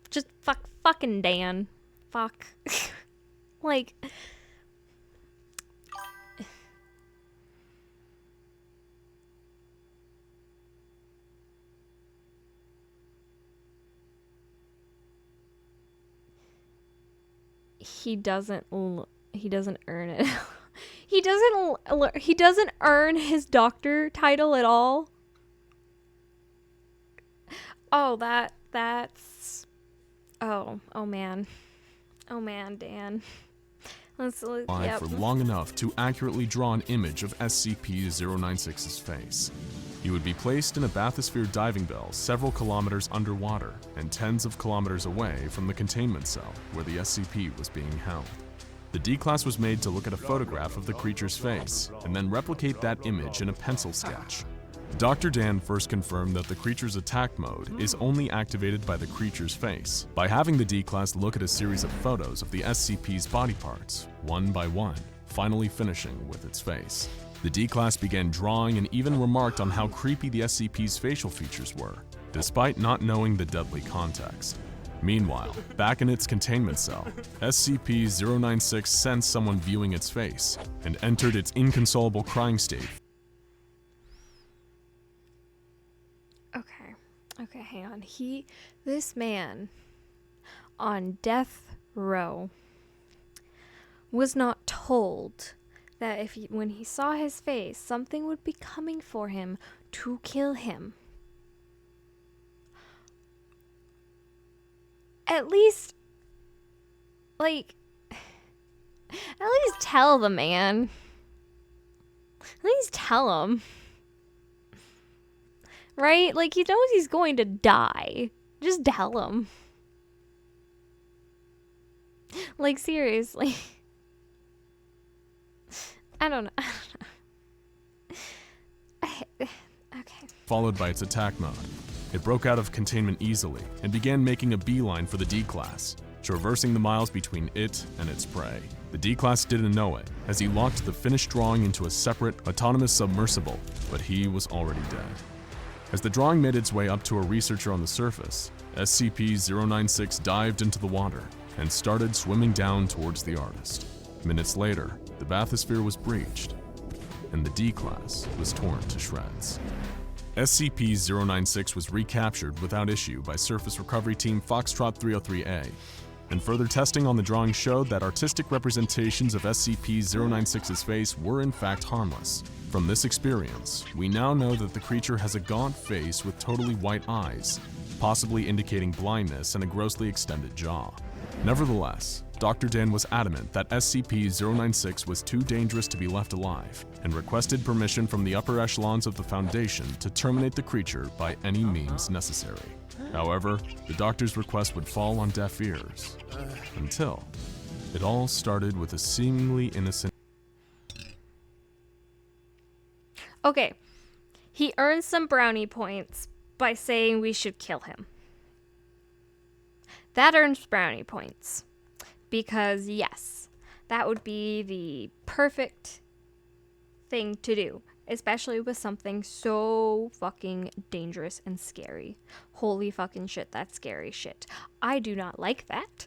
fucking Dan. Fuck. Like... He doesn't earn it. He doesn't earn his doctor title at all. Oh, that's oh man, Dan. Yep. For long enough to accurately draw an image of SCP-096's face. He would be placed in a bathysphere diving bell several kilometers underwater and tens of kilometers away from the containment cell where the SCP was being held. The D-class was made to look at a photograph of the creature's face and then replicate that image in a pencil sketch. Dr. Dan first confirmed that the creature's attack mode is only activated by the creature's face, by having the D-class look at a series of photos of the SCP's body parts, one by one, finally finishing with its face. The D-class began drawing and even remarked on how creepy the SCP's facial features were, despite not knowing the deadly context. Meanwhile, back in its containment cell, SCP-096 sensed someone viewing its face and entered its inconsolable crying state. Okay, hang on. This man on death row was not told that when he saw his face, something would be coming for him to kill him. At least tell the man. At least tell him. Right? Like, he knows he's going to die. Just tell him. Like, seriously. I don't know. Okay. Followed by its attack mode. It broke out of containment easily and began making a beeline for the D-class, traversing the miles between it and its prey. The D-class didn't know it, as he locked the finished drawing into a separate, autonomous submersible, but he was already dead. As the drawing made its way up to a researcher on the surface, SCP-096 dived into the water and started swimming down towards the artist. Minutes later, the bathysphere was breached, and the D-class was torn to shreds. SCP-096 was recaptured without issue by Surface Recovery Team Foxtrot 303A, and further testing on the drawing showed that artistic representations of SCP-096's face were in fact harmless. From this experience, we now know that the creature has a gaunt face with totally white eyes, possibly indicating blindness and a grossly extended jaw. Nevertheless, Dr. Dan was adamant that SCP-096 was too dangerous to be left alive, and requested permission from the upper echelons of the Foundation to terminate the creature by any means necessary. However, the doctor's request would fall on deaf ears, until it all started with a seemingly innocent... Okay, he earned some brownie points by saying we should kill him. That earns brownie points. Because, yes, that would be the perfect thing to do, especially with something so fucking dangerous and scary. Holy fucking shit, that's scary shit. I do not like that.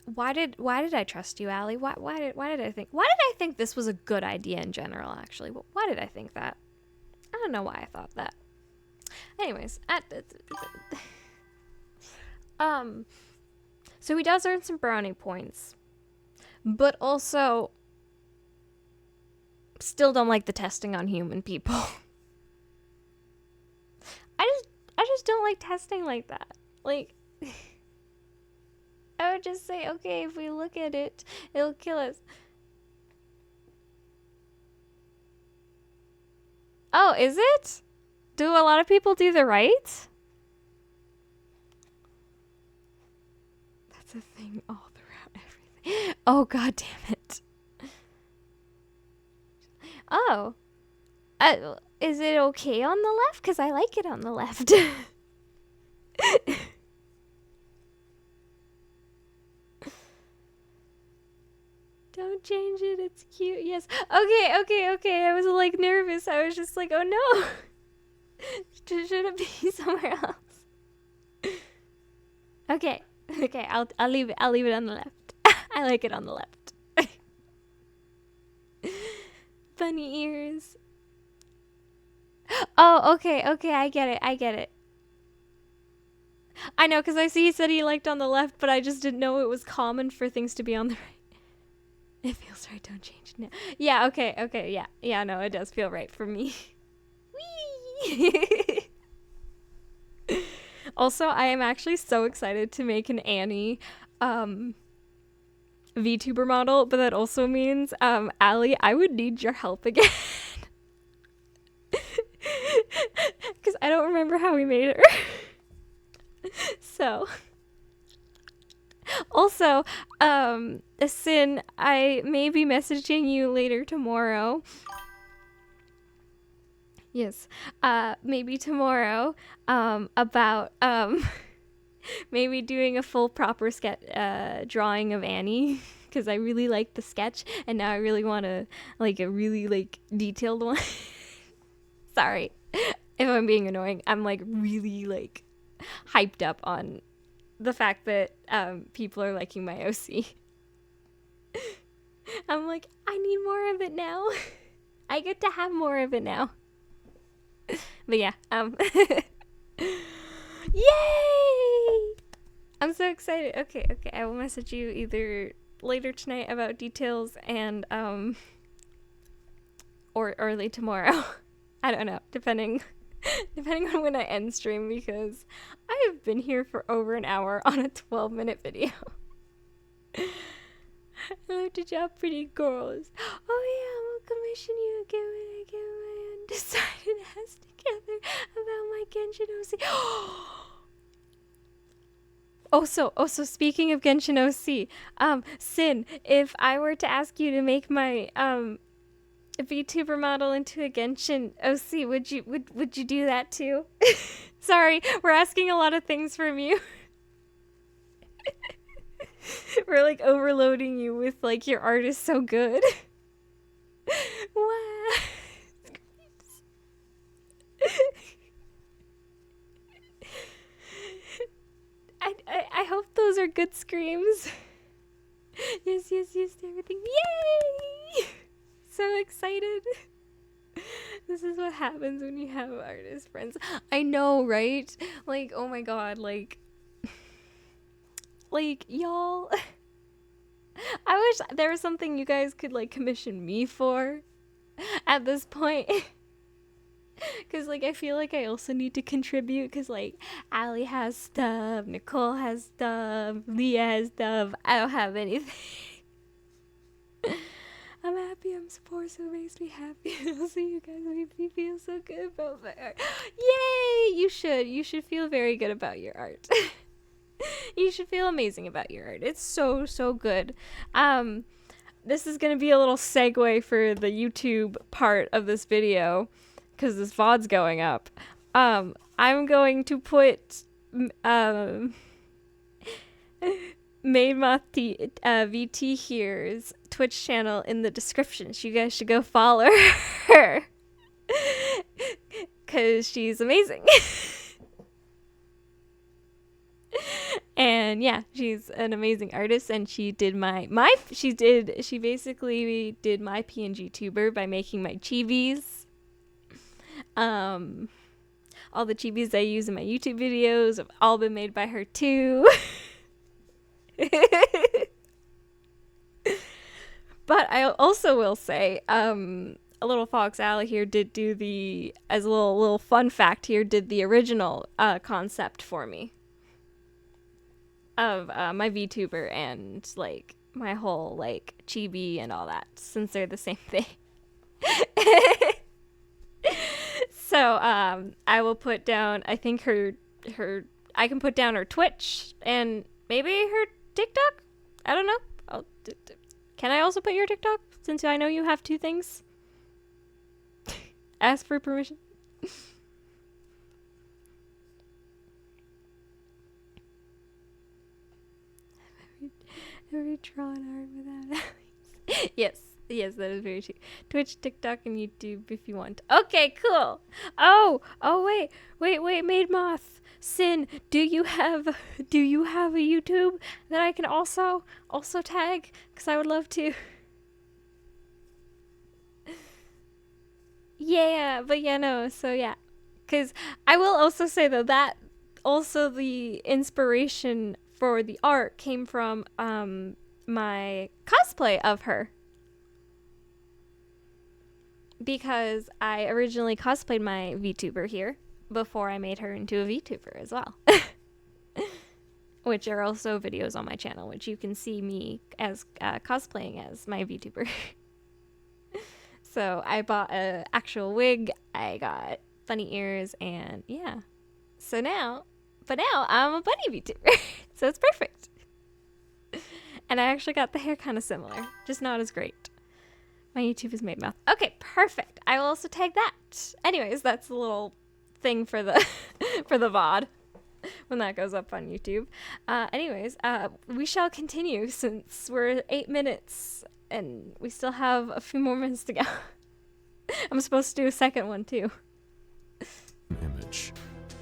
Why did I trust you, Allie? Why did I think this was a good idea in general, actually? Why did I think that? I don't know why I thought that. Anyways, so he does earn some brownie points, but also still don't like the testing on human people. I just don't like testing like that. Like, I would just say, okay, if we look at it, it'll kill us. Oh, is it? Do a lot of people do the right? That's a thing all throughout everything. Oh, god damn it. Oh. Is it okay on the left? Because I like it on the left. Don't change it. It's cute. Yes. Okay. I was like nervous. I was just like, oh no. Should it be somewhere else? Okay. I'll leave it. I'll leave it on the left. I like it on the left. Bunny ears. Oh, okay. I get it. I know, because I see he said he liked on the left, but I just didn't know it was common for things to be on the right. It feels right, don't change it now. Yeah, okay, yeah, no, it does feel right for me. Whee! Also, I am actually so excited to make an Annie VTuber model, but that also means, Allie, I would need your help again. Because I don't remember how we made her. So... Also, Sin, I may be messaging you later tomorrow. Yes, maybe tomorrow, about, maybe doing a full proper drawing of Annie, because I really like the sketch, and now I really want to, like, a really, like, detailed one. Sorry if I'm being annoying. I'm, like, really, like, hyped up on the fact that people are liking my OC. I'm like, I need more of it now. I get to have more of it now. But yeah, yay! I'm so excited. Okay, I will message you either later tonight about details and or early tomorrow. I don't know, depending on when I end stream, because I have been here for over an hour on a 12-minute video. I love to draw pretty girls. Oh yeah, we'll commission you again when I get my undecided ass together about my Genshin OC. Also, speaking of Genshin OC, Sin, if I were to ask you to make my VTuber model into a Genshin OC, would you do that too? Sorry, we're asking a lot of things from you. We're like overloading you with like your art is so good. Wow. I hope those are good screams. Yes, everything. Yay! So excited. This is what happens when you have artist friends. I know, right? Like, oh my god, like y'all. I wish there was something you guys could like commission me for at this point. Because like I feel like I also need to contribute, because like Allie has stuff, Nicole has stuff, Leah has stuff. I don't have anything. I'm happy I'm poor, so it makes me happy. Also, you guys make me feel so good about my art. Yay! You should feel very good about your art. You should feel amazing about your art. It's so good. This is gonna be a little segue for the YouTube part of this video, because this VOD's going up. I'm going to put Maid Moth VT here's Twitch channel in the description. So you guys should go follow her. Because she's amazing. And yeah, she's an amazing artist, and she did she basically did my PNG tuber by making my chibis. All the chibis I use in my YouTube videos have all been made by her too. But I also will say, a little Fox Alley here did do as a little fun fact here, did the original concept for me of my VTuber and like my whole like chibi and all that, since they're the same thing. So I will put down, I think I can put down her Twitch and maybe her TikTok. I don't know. Can I also put your TikTok, since I know you have two things? Ask for permission. Every drawn art without Yes, that is very true. Twitch, TikTok, and YouTube if you want. Okay, cool. Oh, wait, Maid Moth. Sin, do you have a YouTube that I can also tag? Because I would love to. Yeah, but yeah, no, so yeah. Because I will also say, though, that also the inspiration for the art came from my cosplay of her. Because I originally cosplayed my VTuber here before I made her into a VTuber as well. Which are also videos on my channel, which you can see me as cosplaying as my VTuber. So I bought an actual wig, I got bunny ears, and yeah. So now I'm a bunny VTuber. So it's perfect. And I actually got the hair kind of similar, just not as great. My YouTube is Maid Mouth. Okay, perfect. I will also tag that. Anyways, that's a little thing for the for the VOD when that goes up on YouTube. Anyways, we shall continue since we're 8 minutes and we still have a few more minutes to go. I'm supposed to do a second one too. Image.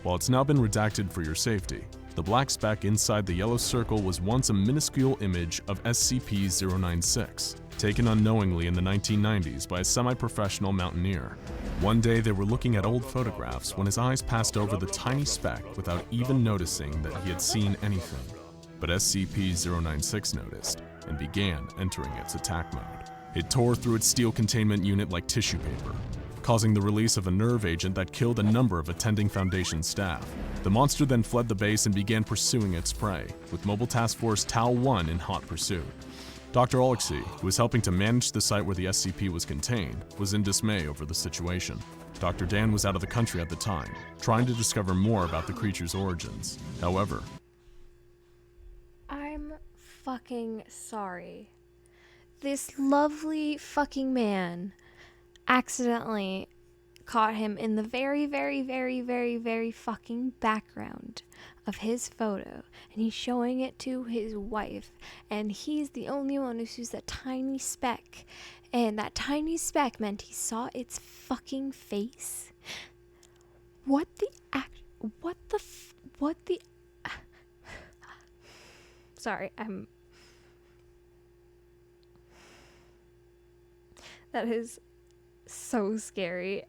While it's now been redacted for your safety, the black speck inside the yellow circle was once a minuscule image of SCP-096, taken unknowingly in the 1990s by a semi-professional mountaineer. One day they were looking at old photographs when his eyes passed over the tiny speck without even noticing that he had seen anything. But SCP-096 noticed and began entering its attack mode. It tore through its steel containment unit like tissue paper, causing the release of a nerve agent that killed a number of attending Foundation staff. The monster then fled the base and began pursuing its prey, with Mobile Task Force Tau-1 in hot pursuit. Dr. Alexei, who was helping to manage the site where the SCP was contained, was in dismay over the situation. Dr. Dan was out of the country at the time, trying to discover more about the creature's origins. However, I'm fucking sorry. This lovely fucking man accidentally caught him in the very, very, very, very, very fucking background of his photo, and he's showing it to his wife, and he's the only one who sees that tiny speck, and that tiny speck meant he saw its fucking face. Sorry, that is so scary.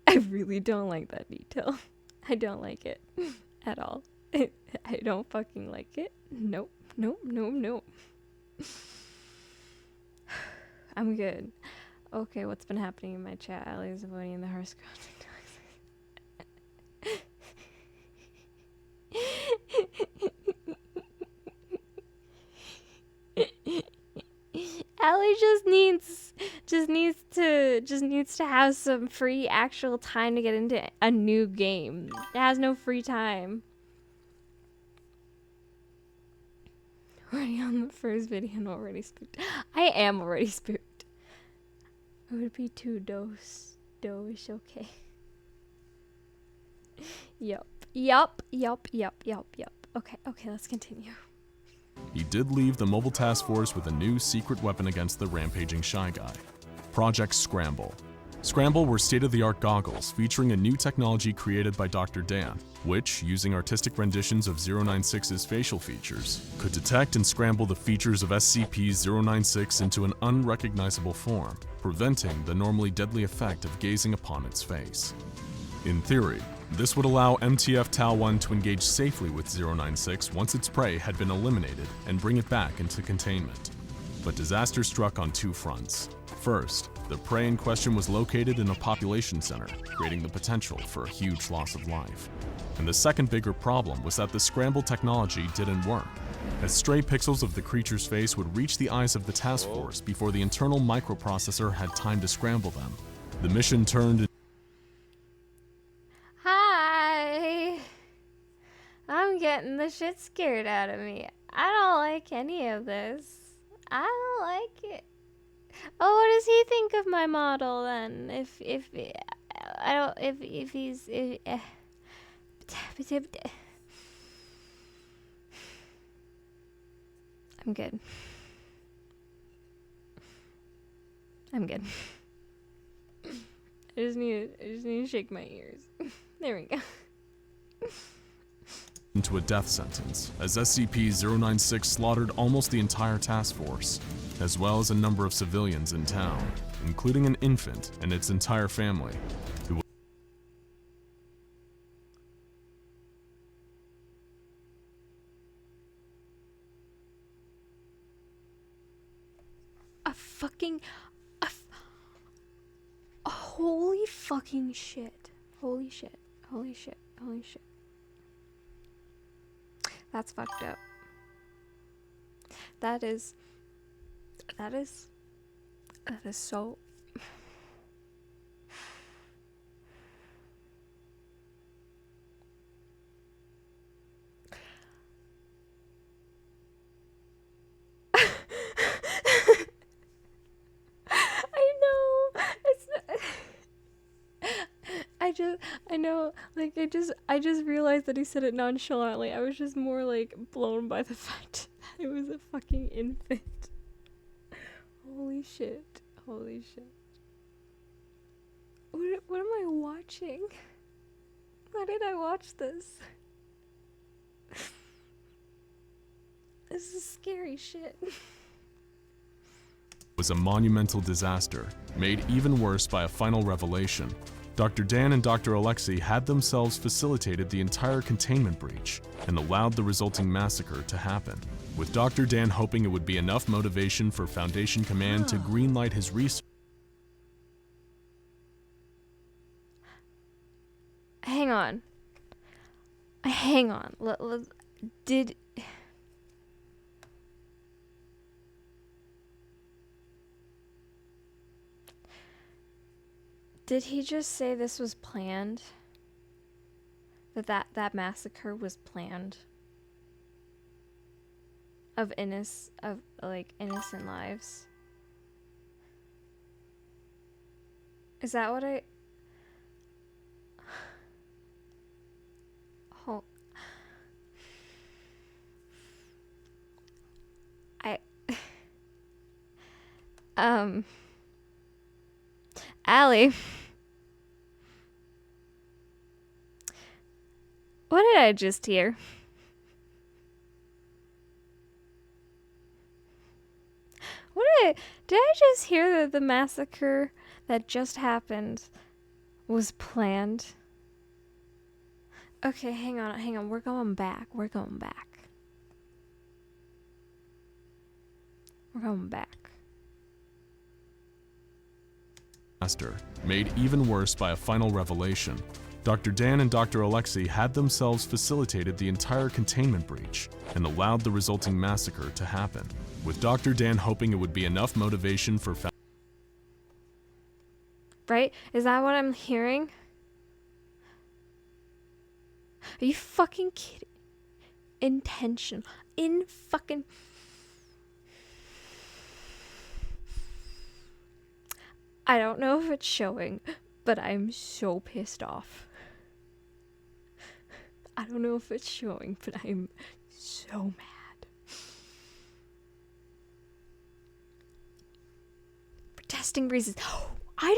I really don't like that detail. I don't like it at all. I don't fucking like it. Nope. I'm good. Okay, what's been happening in my chat? Ali is avoiding the harsh Allie just needs to have some free actual time to get into a new game. It has no free time. Already on the first video and already spooked. I am already spooked. It would be 2 dose. Dose, okay. Yup. Okay, let's continue. He did leave the Mobile Task Force with a new secret weapon against the rampaging Shy Guy. Project Scramble. Scramble were state-of-the-art goggles featuring a new technology created by Dr. Dan, which, using artistic renditions of 096's facial features, could detect and scramble the features of SCP-096 into an unrecognizable form, preventing the normally deadly effect of gazing upon its face. In theory, this would allow MTF Tau-1 to engage safely with 096 once its prey had been eliminated and bring it back into containment. But disaster struck on two fronts. First, the prey in question was located in a population center, creating the potential for a huge loss of life. And the second bigger problem was that the scramble technology didn't work, as stray pixels of the creature's face would reach the eyes of the task force before the internal microprocessor had time to scramble them. The mission turned. Hi! I'm getting the shit scared out of me. I don't like any of this. I don't like it. Oh, what does he think of my model then? If I don't if he's I'm good. I'm good. I just need to shake my ears. There we go. Into a death sentence, as SCP-096 slaughtered almost the entire task force, as well as a number of civilians in town, including an infant and its entire family, who Holy fucking shit. Holy shit. Holy shit. Holy shit. That's fucked up. That is so. I just realized that he said it nonchalantly. I was just more like blown by the fact that it was a fucking infant. Holy shit. Holy shit. What am I watching? Why did I watch this? This is scary shit. was a monumental disaster, made even worse by a final revelation. Dr. Dan and Dr. Alexei had themselves facilitated the entire containment breach and allowed the resulting massacre to happen, with Dr. Dan hoping it would be enough motivation for Foundation Command to greenlight his research. Hang on. Hang on. Did he just say this was planned? That massacre was planned? Of innocent lives? Is that what I... Oh. Allie. What did I just hear? Did I just hear that the massacre that just happened was planned? Okay, hang on. We're going back. We're going back. Made even worse by a final revelation. Dr. Dan and Dr. Alexei had themselves facilitated the entire containment breach and allowed the resulting massacre to happen, with Dr. Dan hoping it would be enough motivation for... Right? Is that what I'm hearing? Are you fucking kidding? Intention. I don't know if it's showing, but I'm so pissed off. I don't know if it's showing, but I'm so mad. testing reasons. I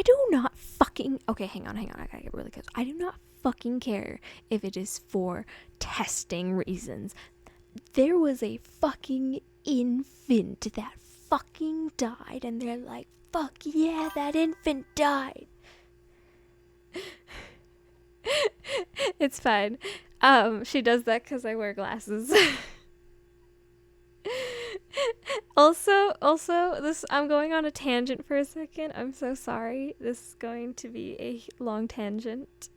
do not fucking, okay, hang on, I gotta get really close. I do not fucking care if it is for testing reasons. There was a fucking infant that fucking died, and they're like, fuck yeah, that infant died. It's fine. She does that because I wear glasses. Also, this, I'm going on a tangent for a second. I'm so sorry. This is going to be a long tangent.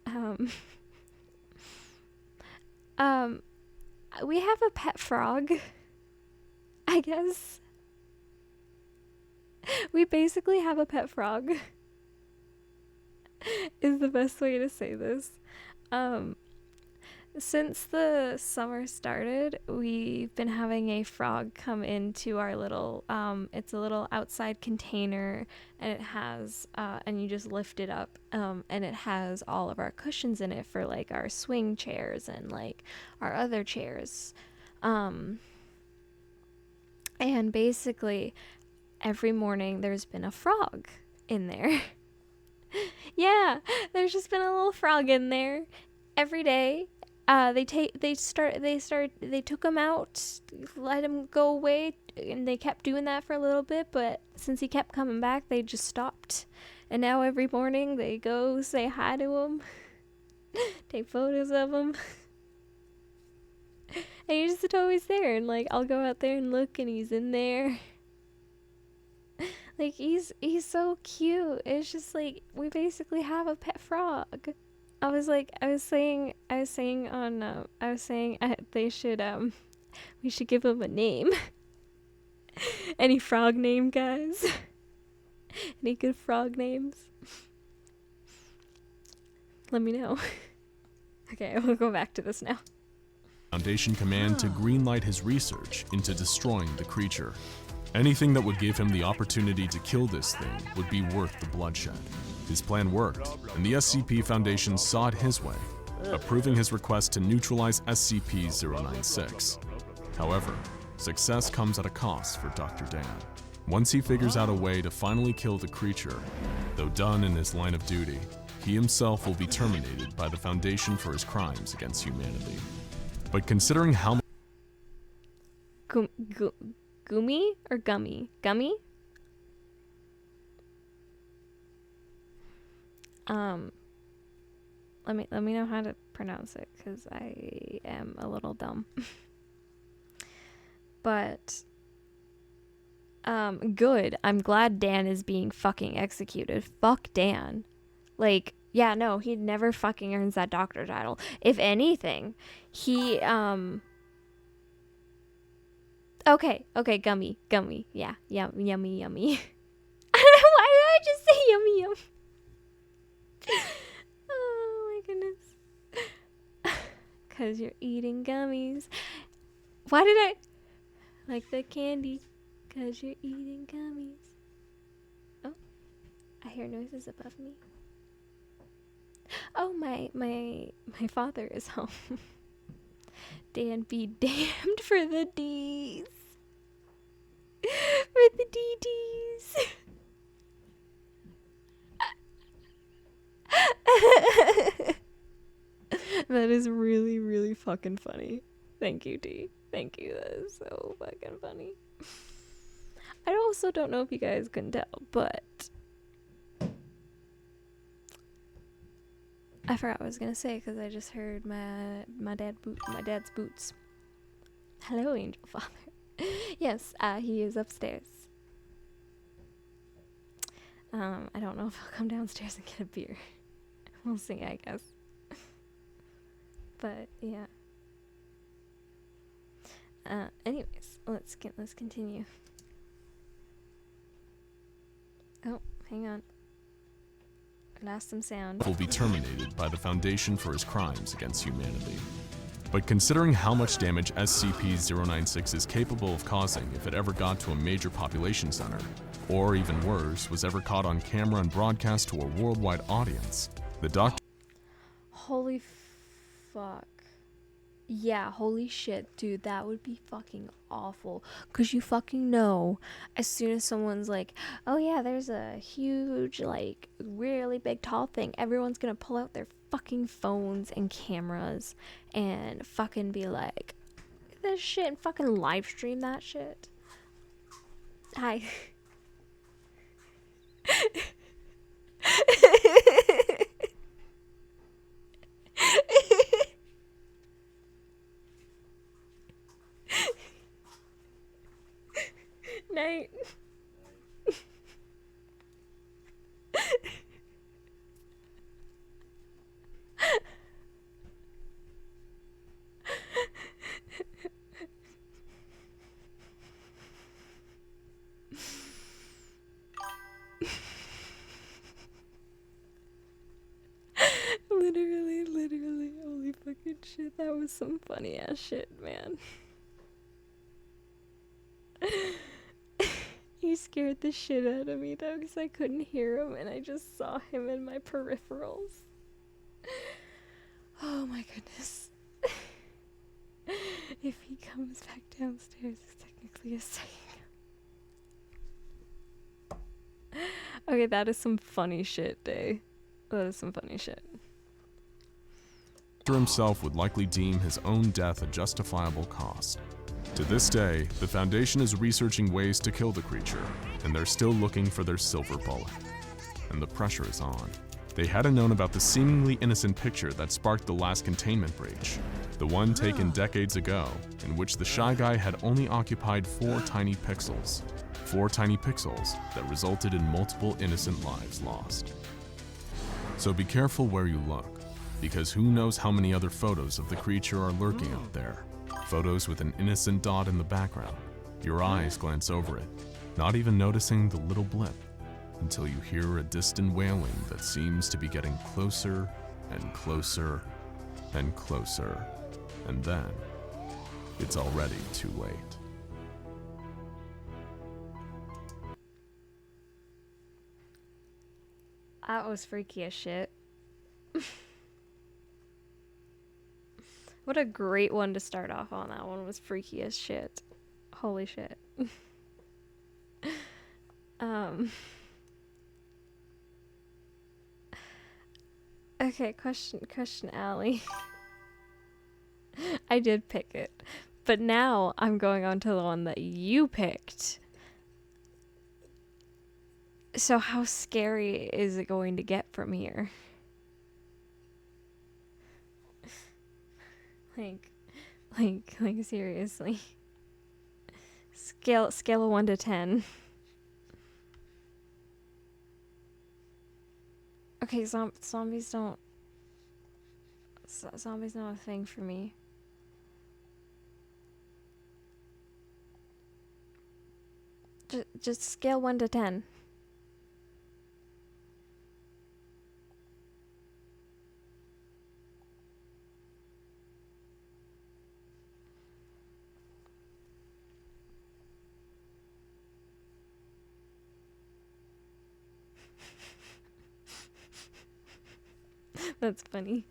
We have a pet frog, I guess. We basically have a pet frog. Is the best way to say this. Since the summer started, we've been having a frog come into our little, it's a little outside container, and it has, and you just lift it up, and it has all of our cushions in it for, like, our swing chairs and, like, our other chairs. And basically, every morning there's been a frog in there. Yeah, there's just been a little frog in there every day. They took him out, let him go away, and they kept doing that for a little bit, but since he kept coming back, they just stopped. And now every morning they go say hi to him, take photos of him. And he's just always there, and, like, I'll go out there and look, and he's in there. Like, he's so cute. It's just like, we basically have a pet frog. they should, we should give him a name. Any frog name, guys? Any good frog names? Let me know. Okay, we'll go back to this now. Foundation command to greenlight his research into destroying the creature. Anything that would give him the opportunity to kill this thing would be worth the bloodshed. His plan worked, and the SCP Foundation saw it his way, approving his request to neutralize SCP-096. However, success comes at a cost for Dr. Dan. Once he figures out a way to finally kill the creature, though done in his line of duty, he himself will be terminated by the Foundation for his crimes against humanity. But considering how much Gummy or gummy? Gummy? Let me know how to pronounce it, because I am a little dumb. But good. I'm glad Dan is being fucking executed. Fuck Dan. Like, yeah, no, he never fucking earns that doctor title. If anything, he Okay, gummy. Yeah, yummy. I don't know, why did I just say yummy? Oh my goodness. 'Cause you're eating gummies. Why did I like the candy? 'Cause you're eating gummies. Oh, I hear noises above me. Oh, my father is home. Dan be damned for the D's. For the DDs. That is really, really fucking funny. Thank you, D. Thank you. That is so fucking funny. I also don't know if you guys can tell, but I forgot what I was gonna say because I just heard my dad's boots. Hello, Angel Father. Yes, he is upstairs. I don't know if I'll come downstairs and get a beer. We'll see, I guess. But yeah. Anyways, let's continue. Oh, hang on. Lost some sound. Will be terminated by the Foundation for his crimes against humanity. But considering how much damage SCP-096 is capable of causing if it ever got to a major population center, or even worse, was ever caught on camera and broadcast to a worldwide audience, the doctor... Holy fuck. Yeah, holy shit, dude, that would be fucking awful. Cause you fucking know, as soon as someone's like, oh yeah, there's a huge, like, really big tall thing, everyone's gonna pull out their fucking phones and cameras and fucking be like, this shit, and fucking live stream that shit. Hi. Night. Literally, holy fucking shit, that was some funny ass shit, man. He scared the shit out of me though, because I couldn't hear him and I just saw him in my peripherals. Oh my goodness. If he comes back downstairs, it's technically a psycho. Okay, that is some funny shit, Day. That is some funny shit. Himself would likely deem his own death a justifiable cost. To this day, the Foundation is researching ways to kill the creature, and they're still looking for their silver bullet. And the pressure is on. They hadn't known about the seemingly innocent picture that sparked the last containment breach, the one taken decades ago, in which the Shy Guy had only occupied 4 tiny pixels. 4 tiny pixels that resulted in multiple innocent lives lost. So be careful where you look, because who knows how many other photos of the creature are lurking out there. Photos with an innocent dot in the background. Your eyes glance over it, not even noticing the little blip, until you hear a distant wailing that seems to be getting closer and closer and closer, and then it's already too late. That was freaky as shit. What a great one to start off on. That one was freaky as shit. Holy shit. Okay, question, Allie. I did pick it, but now I'm going on to the one that you picked. So how scary is it going to get from here? Like seriously. Scale of 1 to 10. Okay, zombies don't. Zombies not a thing for me. Just scale 1 to 10. That's funny.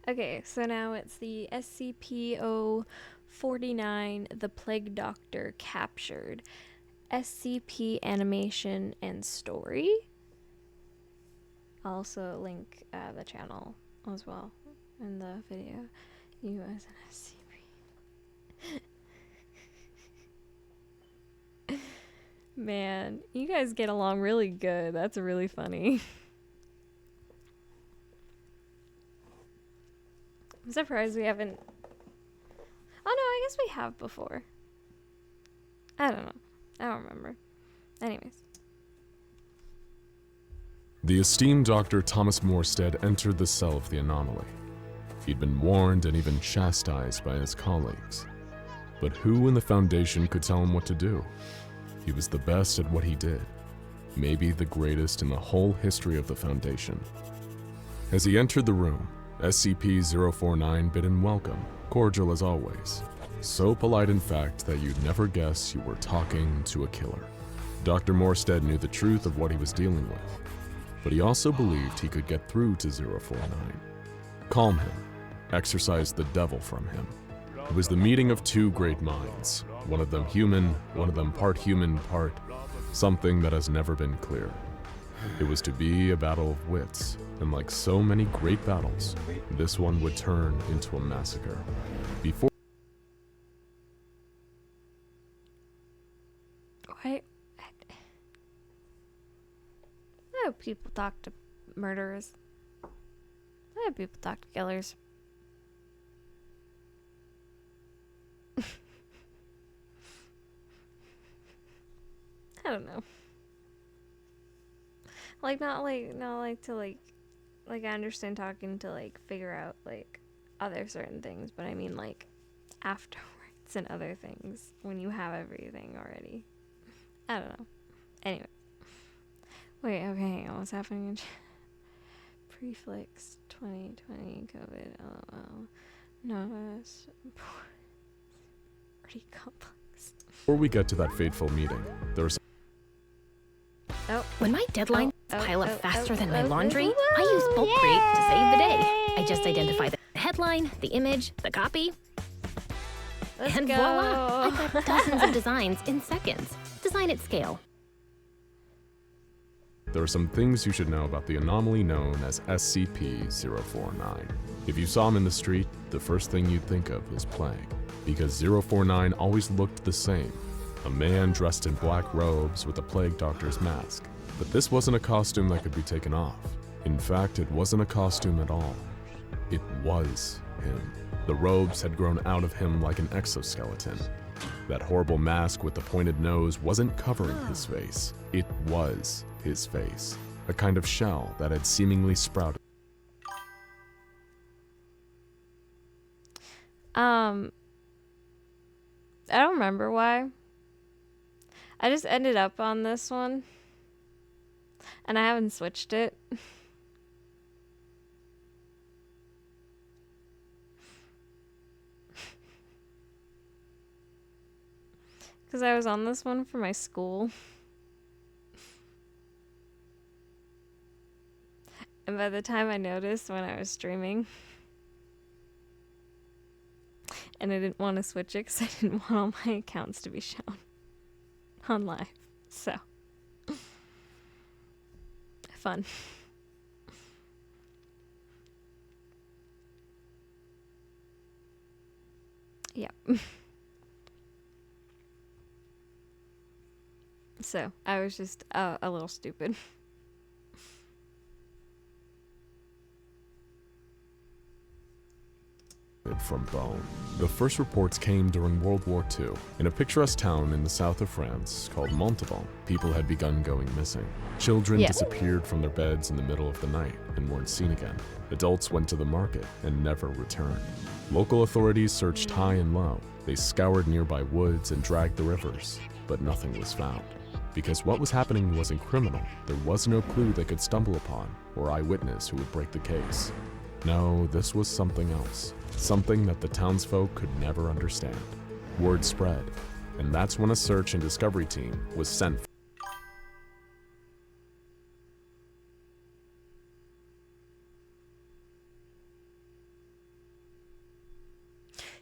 Okay, so now it's the SCP-049, the Plague Doctor captured. SCP animation and story. I'll also link the channel as well in the video. You as an SCP. Man, you guys get along really good. That's really funny. I'm surprised we haven't... Oh no, I guess we have before. I don't know. I don't remember. Anyways. The esteemed Dr. Thomas Morstead entered the cell of the anomaly. He'd been warned and even chastised by his colleagues. But who in the Foundation could tell him what to do? He was the best at what he did. Maybe the greatest in the whole history of the Foundation. As he entered the room, SCP-049 bid him welcome, cordial as always. So polite, in fact, that you'd never guess you were talking to a killer. Dr. Morstead knew the truth of what he was dealing with, but he also believed he could get through to 049. Calm him, exorcise the devil from him. It was the meeting of two great minds, one of them human, one of them part human, part something that has never been clear. It was to be a battle of wits, and like so many great battles, this one would turn into a massacre. Before Why? Why do people talk to murderers? Why do people talk to killers? I don't know. Not like to like I understand talking to like figure out like other certain things, but I mean like afterwards and other things when you have everything already. I don't know. Anyway. Wait, okay, hang on. What's happening in Preflix 2020 COVID LOL. No, that's pretty complex. Before we get to that fateful meeting, there's when my deadlines pile up faster than my laundry, I use bulk create to save the day. I just identify the headline, the image, the copy, and voila! I've got dozens of designs in seconds. Design at scale. There are some things you should know about the anomaly known as SCP-049. If you saw him in the street, the first thing you'd think of is plague, because 049 always looked the same. A man dressed in black robes with a plague doctor's mask. But this wasn't a costume that could be taken off. In fact, it wasn't a costume at all. It was him. The robes had grown out of him like an exoskeleton. That horrible mask with the pointed nose wasn't covering his face. It was his face. A kind of shell that had seemingly sprouted. I don't remember why. I just ended up on this one. And I haven't switched it. Because I was on this one for my school. And by the time I noticed when I was streaming, and I didn't want to switch it because I didn't want all my accounts to be shown on live. So, fun. Yep. So, I was just a little stupid. From bone. The first reports came during World War II. In a picturesque town in the south of France called Montauban, people had begun going missing. Children disappeared from their beds in the middle of the night and weren't seen again. Adults went to the market and never returned. Local authorities searched high and low. They scoured nearby woods and dragged the rivers, but nothing was found. Because what was happening wasn't criminal, there was no clue they could stumble upon or eyewitness who would break the case. No, this was something else. Something that the townsfolk could never understand. Word spread, and that's when a search and discovery team was sent.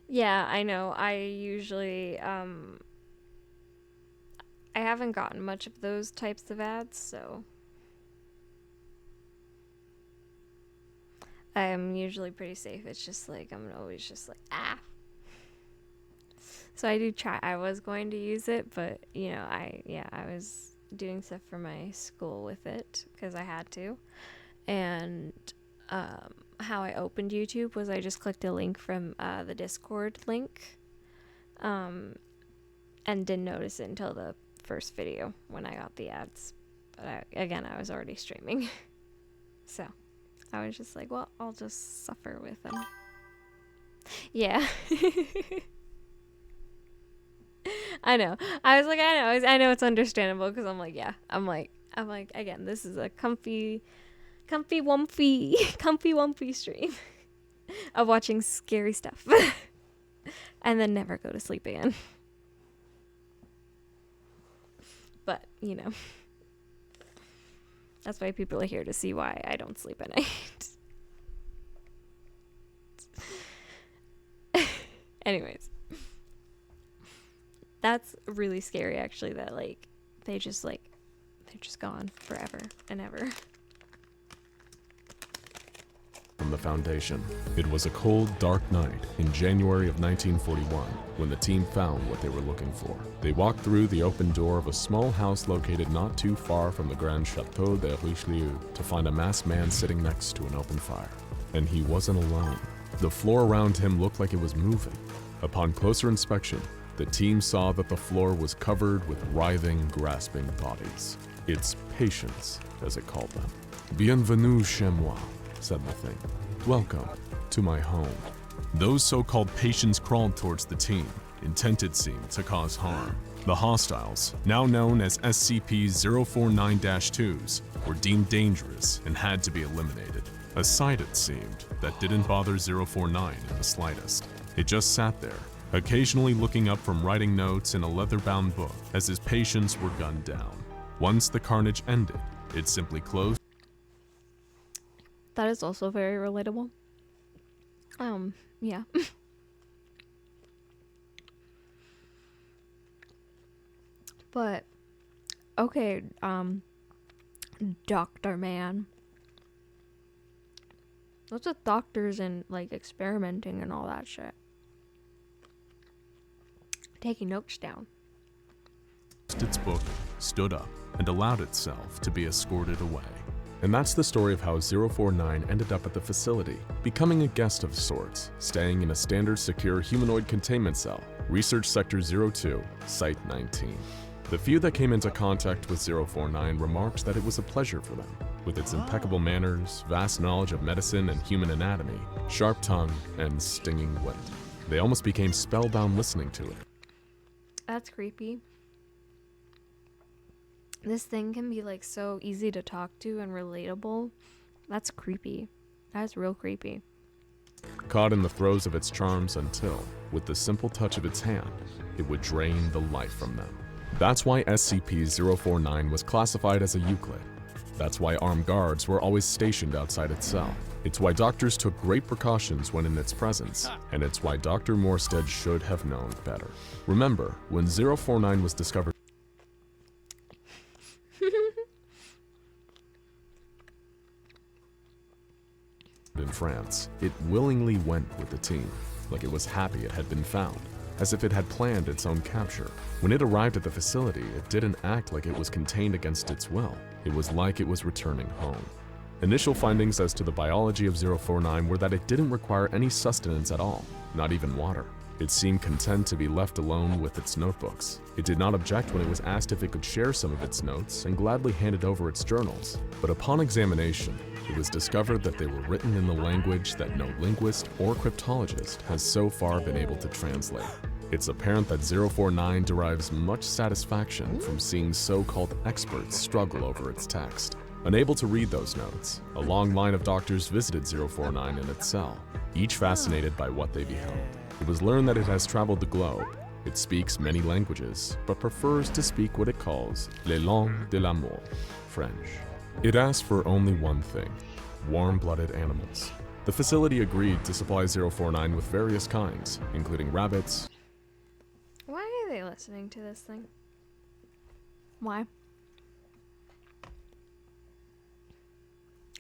Yeah, I know. I usually, I haven't gotten much of those types of ads, so I'm usually pretty safe. It's just like, I'm always just like, ah. So I do try. I was going to use it, but, you know, I was doing stuff for my school with it because I had to. And how I opened YouTube was I just clicked a link from the Discord link and didn't notice it until the first video when I got the ads. But I was already streaming. So I was just like, well, I'll just suffer with them. Yeah. I know. I was like, I know it's understandable because I'm like, yeah. I'm like, again, this is a comfy wumpy stream of watching scary stuff and then never go to sleep again. But, you know. That's why people are here to see why I don't sleep at night. Anyways. That's really scary, actually, that, like, they're just gone forever and ever. From the Foundation. It was a cold, dark night in January of 1941 when the team found what they were looking for. They walked through the open door of a small house located not too far from the Grand Chateau de Richelieu to find a masked man sitting next to an open fire. And he wasn't alone. The floor around him looked like it was moving. Upon closer inspection, the team saw that the floor was covered with writhing, grasping bodies. It's patients, as it called them. Bienvenue chez moi, said the thing. Welcome to my home. Those so-called patients crawled towards the team, intent it seemed to cause harm. The hostiles, now known as SCP-049-2s, were deemed dangerous and had to be eliminated. A sight, it seemed, that didn't bother 049 in the slightest. It just sat there, occasionally looking up from writing notes in a leather-bound book as his patients were gunned down. Once the carnage ended, it simply closed. That is also very relatable. Yeah. But, okay, Doctor Man. What's with doctors and, like, experimenting and all that shit? Taking notes down. Its book, stood up, and allowed itself to be escorted away. And that's the story of how 049 ended up at the facility, becoming a guest of sorts, staying in a standard secure humanoid containment cell, Research Sector 02, Site 19. The few that came into contact with 049 remarked that it was a pleasure for them, with its impeccable manners, vast knowledge of medicine and human anatomy, sharp tongue, and stinging wit. They almost became spellbound listening to it. That's creepy. This thing can be, like, so easy to talk to and relatable. That's creepy. That's real creepy. Caught in the throes of its charms until, with the simple touch of its hand, it would drain the life from them. That's why SCP-049 was classified as a Euclid. That's why armed guards were always stationed outside its cell. It's why doctors took great precautions when in its presence, and it's why Dr. Morstead should have known better. Remember, when 049 was discovered in France, it willingly went with the team, like it was happy it had been found, as if it had planned its own capture. When it arrived at the facility, it didn't act like it was contained against its will. It was like it was returning home. Initial findings as to the biology of 049 were that it didn't require any sustenance at all, not even water. It seemed content to be left alone with its notebooks. It did not object when it was asked if it could share some of its notes and gladly handed over its journals. But upon examination, it was discovered that they were written in the language that no linguist or cryptologist has so far been able to translate. It's apparent that 049 derives much satisfaction from seeing so-called experts struggle over its text. Unable to read those notes, a long line of doctors visited 049 in its cell, each fascinated by what they beheld. It was learned that it has traveled the globe. It speaks many languages, but prefers to speak what it calls les langues de l'amour, French. It asked for only one thing: warm-blooded animals. The facility agreed to supply 049 with various kinds, including rabbits. Why are they listening to this thing? Why?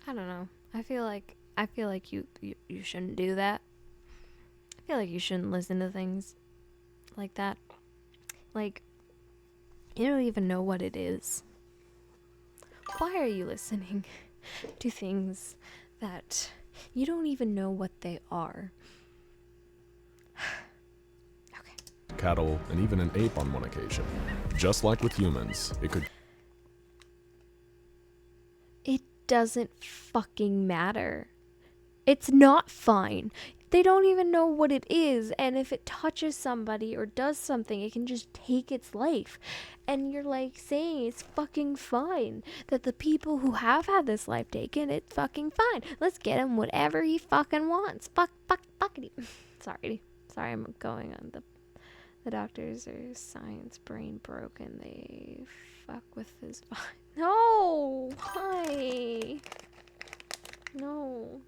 I don't know. I feel like you shouldn't do that. I feel like you shouldn't listen to things like that. Like, you don't even know what it is. Why are you listening to things that you don't even know what they are? Okay. Cattle, and even an ape on one occasion. Just like with humans, it could... It doesn't fucking matter. It's not fine. They don't even know what it is, and if it touches somebody or does something, it can just take its life. And you're like saying it's fucking fine that the people who have had this life taken, it's fucking fine. Let's get him whatever he fucking wants. Fuckity. Sorry, I'm going on the doctors are science brain broken. They fuck with his No, why? No.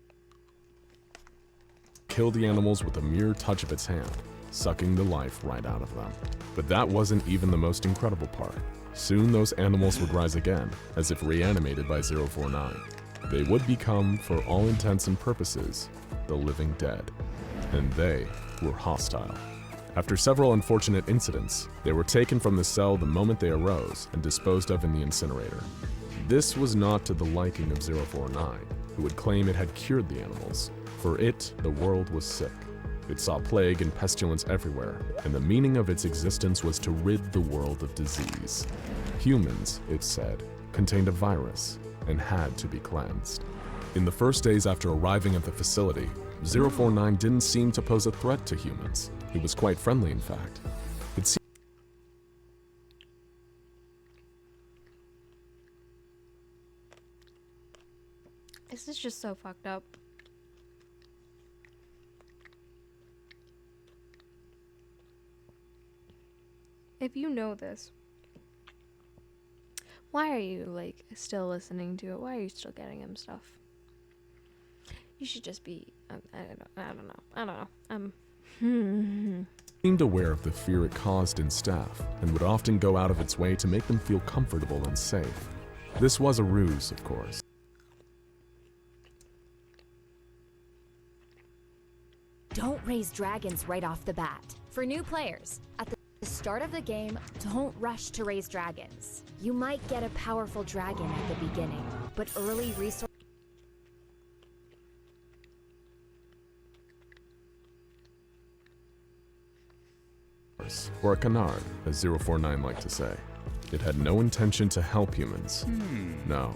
Kill the animals with a mere touch of its hand. sucking the life right out of them. But that wasn't even the most incredible part. Soon those animals would rise again, as if reanimated by 049. They would become, for all intents and purposes, the living dead. And they were hostile. After several unfortunate incidents, they were taken from the cell the moment they arose and disposed of in the incinerator. This was not to the liking of 049, who would claim it had cured the animals. For it, the world was sick. It saw plague and pestilence everywhere, and the meaning of its existence was to rid the world of disease. Humans, it said, contained a virus and had to be cleansed. In the first days after arriving at the facility, 049 didn't seem to pose a threat to humans. He was quite friendly, in fact. It seemed This is just so fucked up. If you know this, why are you, like, still listening to it? Why are you still getting him stuff? You should just be, I don't know. seemed aware of the fear it caused in staff, and would often go out of its way to make them feel comfortable and safe. This was a ruse, of course. Don't raise dragons right off the bat. For new players, at the start of the game, don't rush to raise dragons. You might get a powerful dragon at the beginning, but early resources or a canard, as 049 liked to say. It had no intention to help humans. No,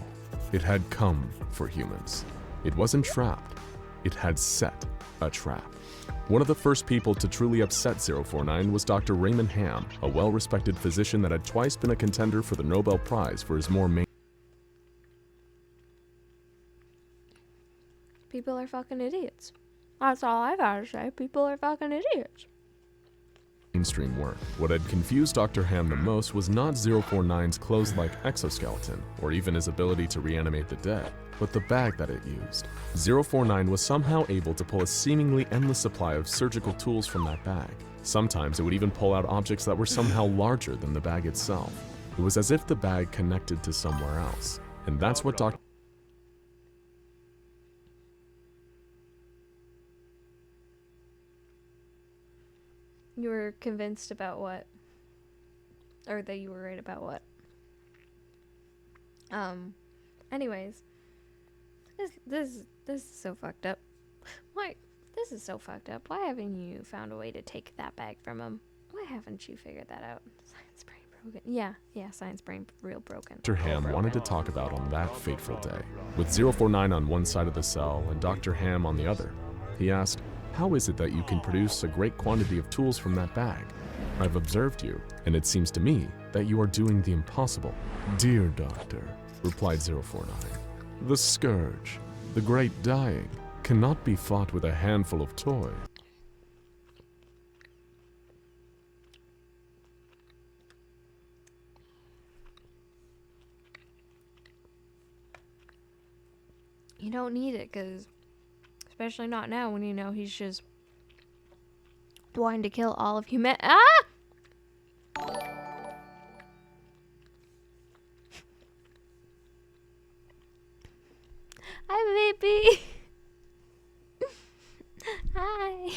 it had come for humans. It wasn't trapped. It had set a trap. One of the first people to truly upset 049 was Dr. Raymond Ham, a well-respected physician that had twice been a contender for the Nobel Prize for his more People are fucking idiots. That's all I gotta say. People are fucking idiots. mainstream work. What had confused Dr. Ham the most was not 049's clothes-like exoskeleton, or even his ability to reanimate the dead, but the bag that it used. 049 was somehow able to pull a seemingly endless supply of surgical tools from that bag. Sometimes it would even pull out objects that were somehow larger than the bag itself. It was as if the bag connected to somewhere else. And that's what Dr. You were convinced about what? Or that you were right about what? Anyways. This is so fucked up. Why? This is so fucked up. Why haven't you found a way to take that bag from him? Why haven't you figured that out? Science brain broken. Yeah, science brain real broken. Dr. Ham wanted to talk about on that fateful day. With 049 on one side of the cell and Dr. Ham on the other, he asked, "How is it that you can produce a great quantity of tools from that bag? I've observed you, and it seems to me that you are doing the impossible." "Dear Doctor," replied 049, "the scourge, the great dying, cannot be fought with a handful of toys." You don't need it, because especially not now when you know he's just wanting to kill all of humanity. Ah! Hi, baby. Hi.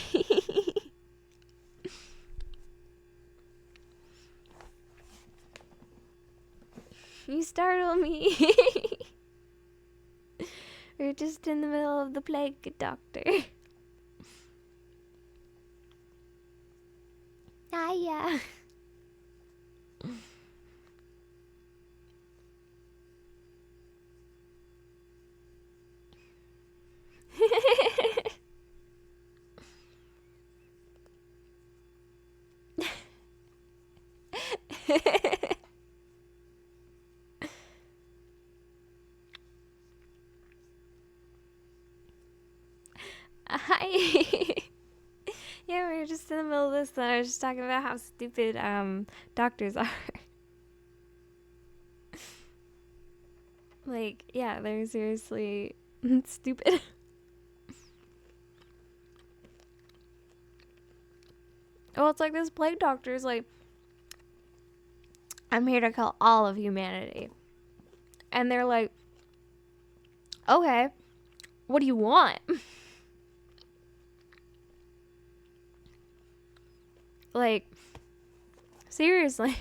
You startled me. We're just in the middle of the plague, Doctor. Hiya. Hi. Yeah, we were just in the middle of this, and I was just talking about how stupid doctors are. Like, yeah, they're seriously stupid. Well, it's like this plague doctor is like, I'm here to kill all of humanity. And they're like, okay, what do you want? Like, seriously.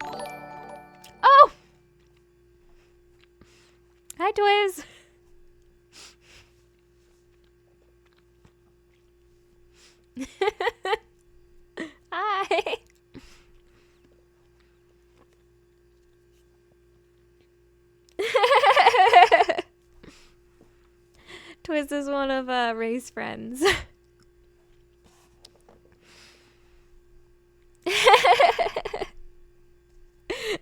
Oh! Hi, Twiz. Hi. Twiz is one of Ray's friends.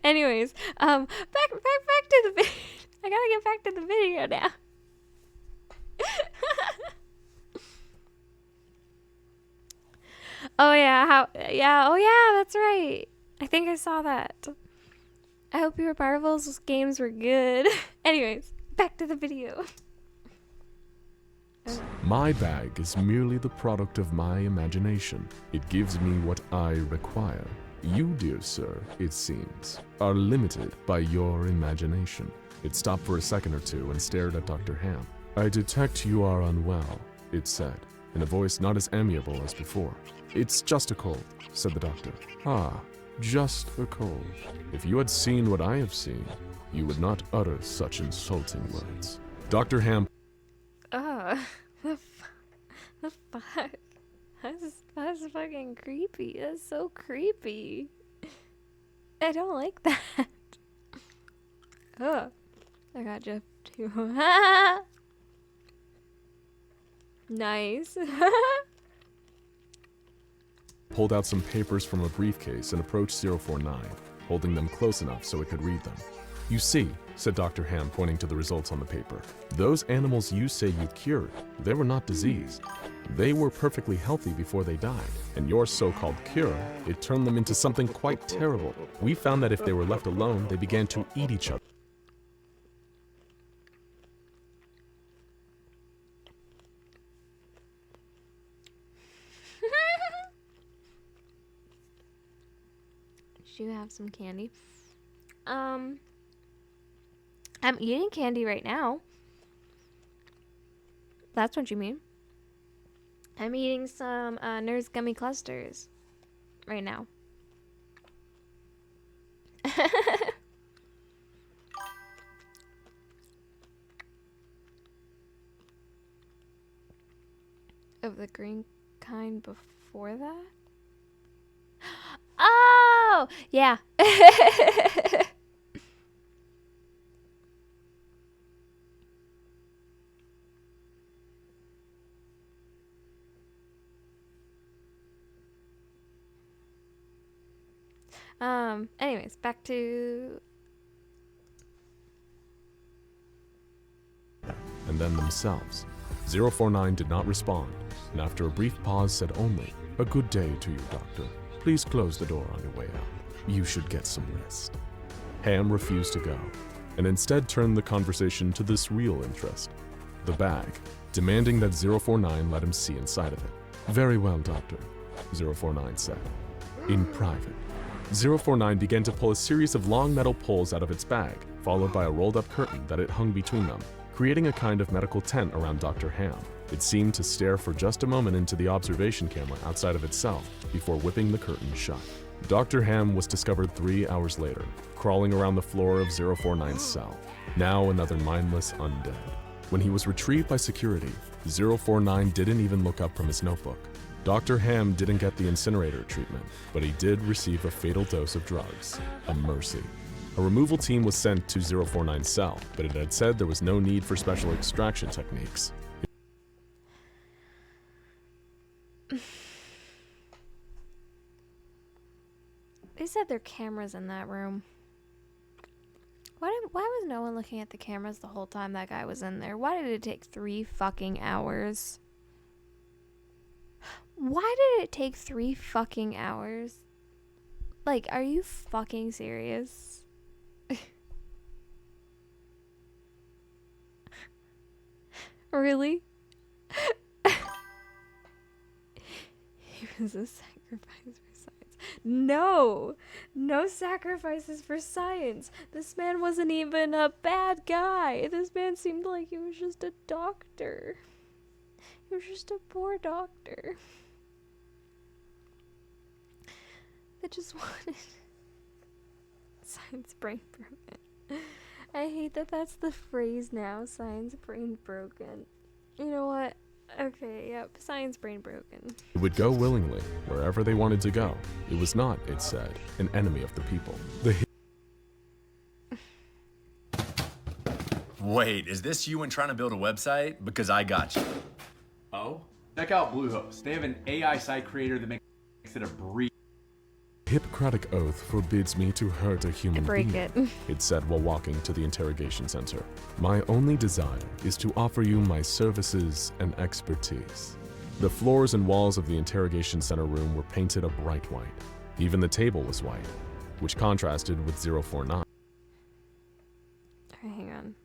Anyways, back to the video. I gotta get back to the video now. Oh yeah, oh yeah, that's right. I think I saw that. I hope your Marvel's games were good. Anyways, back to the video. My bag is merely the product of my imagination. It gives me what I require. You, dear sir, it seems, are limited by your imagination. It stopped for a second or two and stared at Dr. Ham. I detect you are unwell, it said, in a voice not as amiable as before. It's just a cold, said the doctor. Ah, just a cold. If you had seen what I have seen, you would not utter such insulting words. Dr. Ham. The fuck? That's fucking creepy. That's so creepy. I don't like that. Ugh. I got Jeff too. Nice. Pulled out some papers from a briefcase and approached 049, holding them close enough so it could read them. You see, said Dr. Ham, pointing to the results on the paper, those animals you say you cured, they were not diseased. They were perfectly healthy before they died. And your so-called cure, it turned them into something quite terrible. We found that if they were left alone, they began to eat each other. Should you have some candy? I'm eating candy right now. That's what you mean. I'm eating some Nerds gummy clusters right now. Of the green kind before that? Oh, yeah. Anyways, back to... And then themselves. 049 did not respond, and after a brief pause said only, "A good day to you, doctor. Please close the door on your way out. You should get some rest." Ham refused to go, and instead turned the conversation to this real interest, the bag, demanding that 049 let him see inside of it. "Very well, doctor," 049 said. In private. 049 began to pull a series of long metal poles out of its bag, followed by a rolled-up curtain that it hung between them, creating a kind of medical tent around Dr. Ham. It seemed to stare for just a moment into the observation camera outside of itself before whipping the curtain shut. Dr. Ham was discovered 3 hours later, crawling around the floor of 049's cell, now another mindless undead. When he was retrieved by security, 049 didn't even look up from his notebook. Dr. Ham didn't get the incinerator treatment, but he did receive a fatal dose of drugs, a mercy. A removal team was sent to 049's cell, but it had said there was no need for special extraction techniques. They said there are cameras in that room. Why was no one looking at the cameras the whole time that guy was in there? Why did it take 3 fucking hours? Why did it take 3 fucking hours? Like, are you fucking serious? Really? He was a sacrifice for science. No! No sacrifices for science. This man wasn't even a bad guy. This man seemed like he was just a doctor. He was just a poor doctor that just wanted science brain broken. I hate that that's the phrase now, science brain broken. You know what? Okay, yep, science brain broken. It would go willingly, wherever they wanted to go. It was not, it said, an enemy of the people. Wait, is this you when trying to build a website? Because I got you. Oh? Check out Bluehost. They have an AI site creator that makes it a breeze. Hippocratic oath forbids me to hurt a human Break being, it said while walking to the interrogation center. My only desire is to offer you my services and expertise. The floors and walls of the interrogation center room were painted a bright white. Even the table was white, which contrasted with 049. Okay, hang on.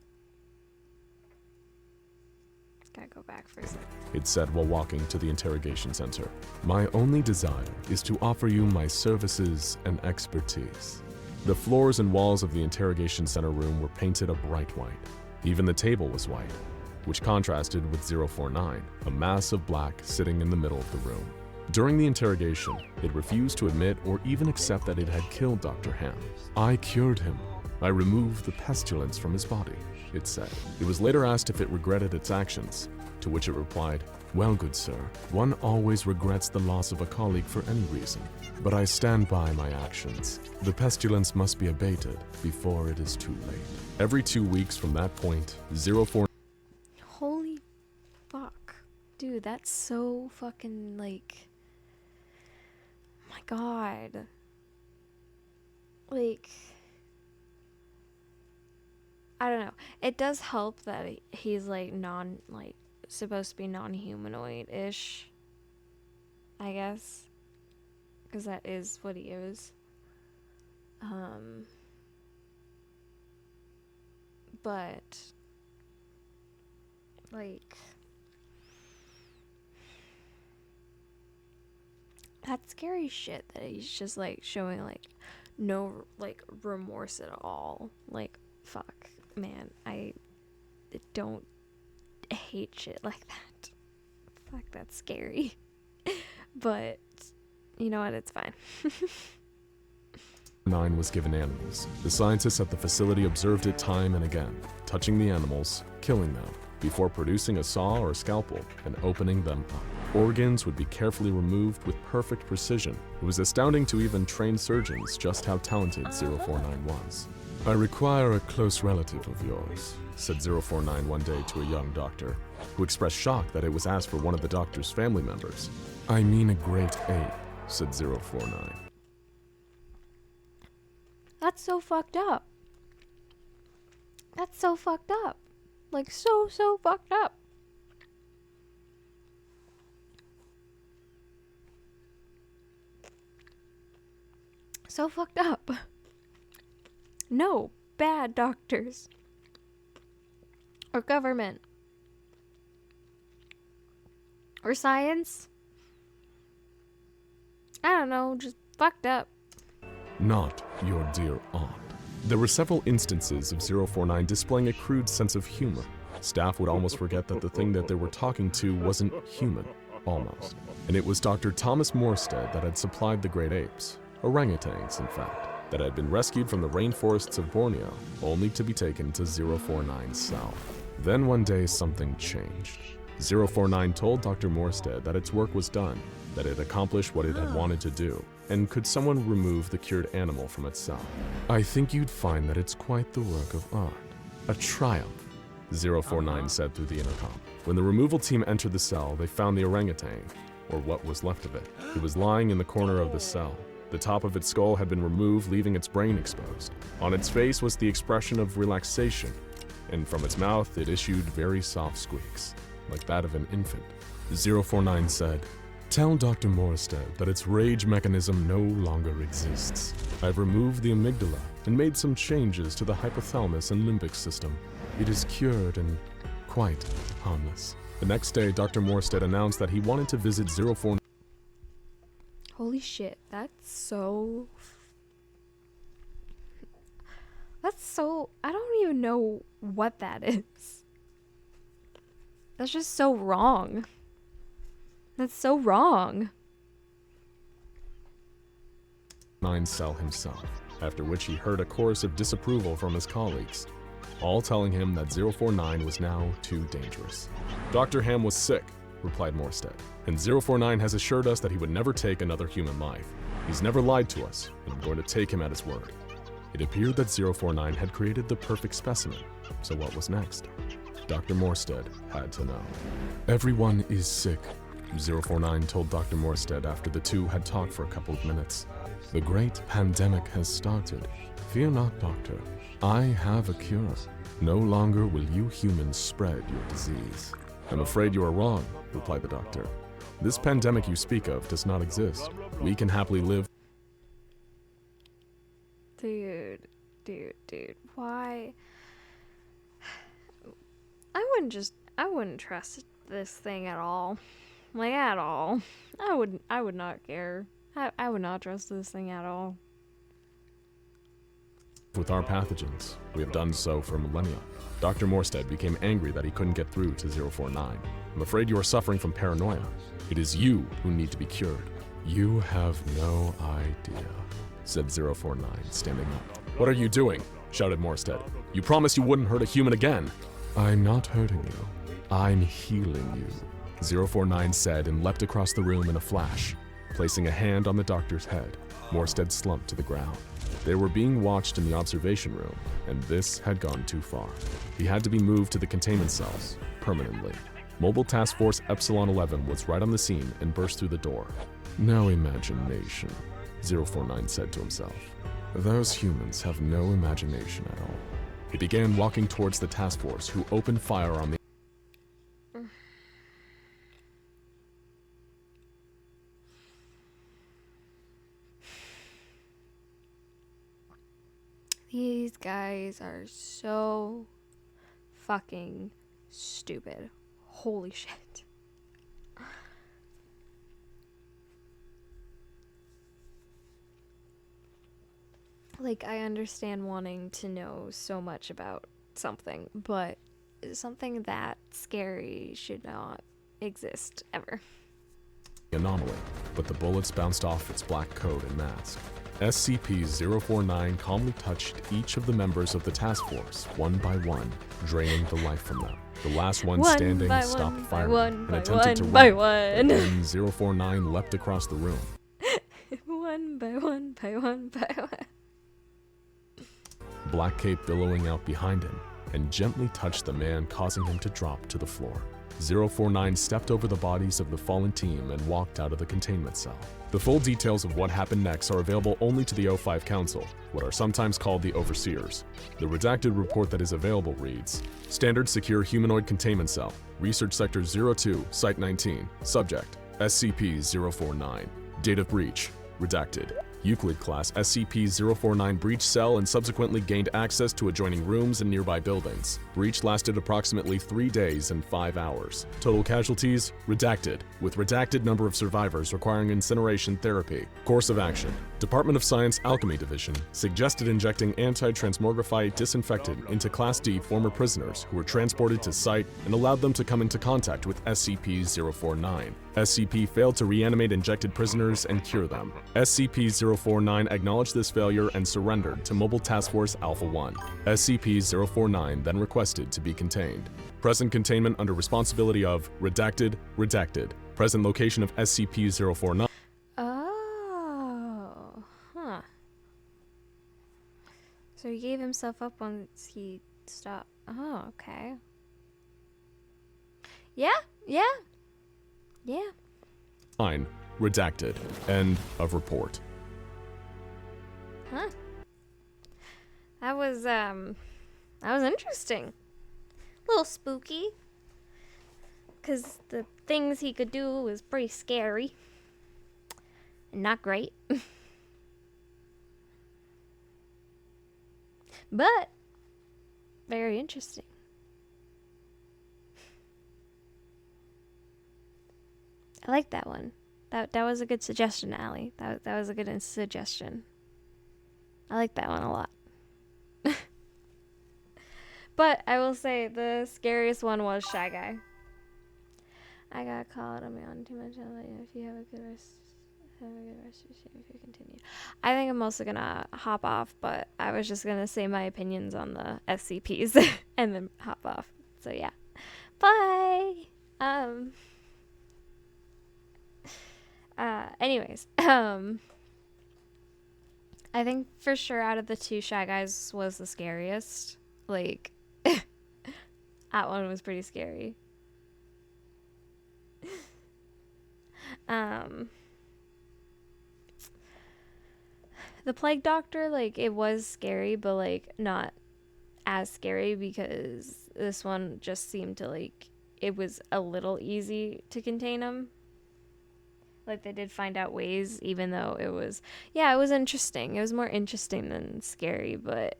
Gotta go back for a second. It said while walking to the interrogation center. My only desire is to offer you my services and expertise. The floors and walls of the interrogation center room were painted a bright white. Even the table was white, which contrasted with 049, a mass of black sitting in the middle of the room. During the interrogation, it refused to admit or even accept that it had killed Dr. Ham. I cured him. I removed the pestilence from his body, it said. It was later asked if it regretted its actions, to which it replied, well, good sir, one always regrets the loss of a colleague for any reason, but I stand by my actions. The pestilence must be abated before it is too late. Every 2 weeks from that point, 049. Holy fuck. Dude, that's so fucking, like... my god. Like... I don't know. It does help that he's, like, supposed to be non-humanoid-ish. I guess. Because that is what he is. But... like... that's scary shit that he's just, like, showing, like, no, like, remorse at all. Like, fuck. Man, I don't hate shit like that. Fuck, that's scary. But, you know what, it's fine. 9 was given animals. The scientists at the facility observed it time and again, touching the animals, killing them, before producing a saw or a scalpel and opening them up. Organs would be carefully removed with perfect precision. It was astounding to even trained surgeons just how talented 049 was. I require a close relative of yours, said 049 one day to a young doctor, who expressed shock that it was asked for one of the doctor's family members. I mean a great ape, said 049. That's so fucked up. That's so fucked up. Like, so fucked up. So fucked up. No, bad doctors. Or government. Or science. I don't know, just fucked up. Not your dear aunt. There were several instances of 049 displaying a crude sense of humor. Staff would almost forget that the thing that they were talking to wasn't human, almost. And it was Dr. Thomas Morstead that had supplied the great apes, orangutans in fact, that had been rescued from the rainforests of Borneo, only to be taken to 049's cell. Then one day something changed. 049 told Dr. Morstead that its work was done, that it accomplished what it had wanted to do, and could someone remove the cured animal from its cell? I think you'd find that it's quite the work of art. A triumph, 049 said through the intercom. When the removal team entered the cell, they found the orangutan, or what was left of it. It was lying in the corner of the cell. The top of its skull had been removed, leaving its brain exposed. On its face was the expression of relaxation, and from its mouth it issued very soft squeaks, like that of an infant. 049 said, tell Dr. Morstead that its rage mechanism no longer exists. I've removed the amygdala and made some changes to the hypothalamus and limbic system. It is cured and quite harmless. The next day, Dr. Morstead announced that he wanted to visit 049. Holy shit, that's so, I don't even know what that is. That's just so wrong. That's so wrong. 9 cell himself, after which he heard a chorus of disapproval from his colleagues, all telling him that 049 was now too dangerous. Dr. Ham was sick, replied Morstead, and 049 has assured us that he would never take another human life. He's never lied to us, and I'm going to take him at his word. It appeared that 049 had created the perfect specimen, so what was next? Dr. Morstead had to know. Everyone is sick, 049 told Dr. Morstead after the two had talked for a couple of minutes. The great pandemic has started. Fear not, Doctor. I have a cure. No longer will you humans spread your disease. I'm afraid you are wrong, replied the doctor. This pandemic you speak of does not exist. We can happily live. Dude, why? I wouldn't trust this thing at all. Like, at all. I would not care. I would not trust this thing at all. With our pathogens, we have done so for millennia. Dr. Morstead became angry that he couldn't get through to 049. I'm afraid you are suffering from paranoia. It is you who need to be cured. You have no idea, said 049, standing up. What are you doing? Shouted Morstead. You promised you wouldn't hurt a human again. I'm not hurting you. I'm healing you, 049 said and leapt across the room in a flash, placing a hand on the doctor's head. Morstead slumped to the ground. They were being watched in the observation room, and this had gone too far. He had to be moved to the containment cells, permanently. Mobile Task Force Epsilon 11 was right on the scene and burst through the door. No imagination, 049 said to himself. Those humans have no imagination at all. He began walking towards the task force, who opened fire on the These guys are so fucking stupid. Holy shit. Like, I understand wanting to know so much about something, but something that scary should not exist ever. anomaly, but the bullets bounced off its black coat and mask. SCP-049 calmly touched each of the members of the task force, one by one, draining the life from them. The last one standing stopped firing and attempted to run. Then 049 leapt across the room. One by one by one by one. Black cape billowing out behind him, and gently touched the man, causing him to drop to the floor. 049 stepped over the bodies of the fallen team and walked out of the containment cell. The full details of what happened next are available only to the O5 Council, what are sometimes called the Overseers. The redacted report that is available reads, Standard Secure Humanoid Containment Cell, Research Sector 02, Site 19, Subject, SCP-049. Date of breach, redacted. Euclid class SCP-049 breached cell and subsequently gained access to adjoining rooms and nearby buildings. Breach lasted approximately 3 days and 5 hours. Total casualties, redacted, with redacted number of survivors requiring incineration therapy. Course of action. Department of Science Alchemy Division suggested injecting anti-transmogrify disinfectant into Class D former prisoners who were transported to site and allowed them to come into contact with SCP-049. SCP failed to reanimate injected prisoners and cure them. SCP-049 acknowledged this failure and surrendered to Mobile Task Force Alpha-1. SCP-049 then requested to be contained. Present containment under responsibility of redacted. Present location of SCP-049. Oh, huh. So he gave himself up once he stopped. Oh, okay. Yeah. Fine. Redacted. End of report. Huh. That was interesting. A little spooky. 'Cause the things he could do was pretty scary. And not great. But very interesting. I like that one. That was a good suggestion, Allie. That was a good suggestion. I like that one a lot. But I will say the scariest one was Shy Guy. I got called on me on too much. If you have a good rest, if you continue. I think I'm mostly gonna hop off, but I was just gonna say my opinions on the SCPs and then hop off. So yeah, bye. Anyways, I think for sure out of the two, Shy Guys was the scariest. Like, that one was pretty scary. The Plague Doctor, like, it was scary, but like not as scary because this one just seemed to, like, it was a little easy to contain him. Like, they did find out ways, even though it was interesting. It was more interesting than scary, but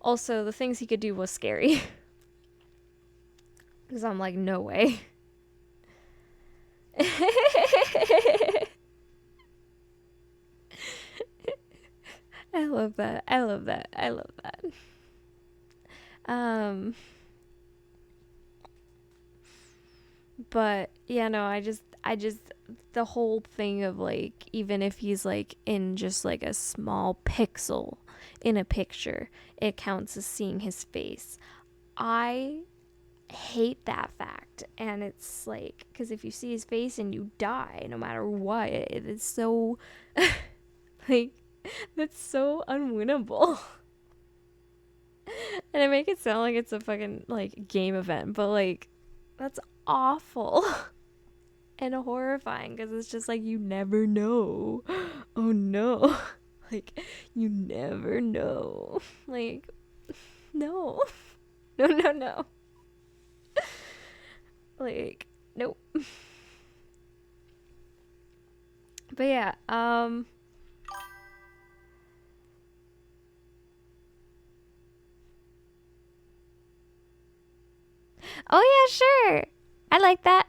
also the things he could do was scary. Because I'm like, no way. I love that. But yeah, no, I just the whole thing of, like, even if he's like in just like a small pixel in a picture, it counts as seeing his face. I hate that fact, and it's like, because if you see his face and you die no matter what, it's so like, that's so unwinnable. And I make it sound like it's a fucking like game event, but like, that's awful and horrifying, because it's just like, you never know. Oh no. Like, you never know. Like, no. No. Like, nope. But yeah, oh yeah, sure. I like that.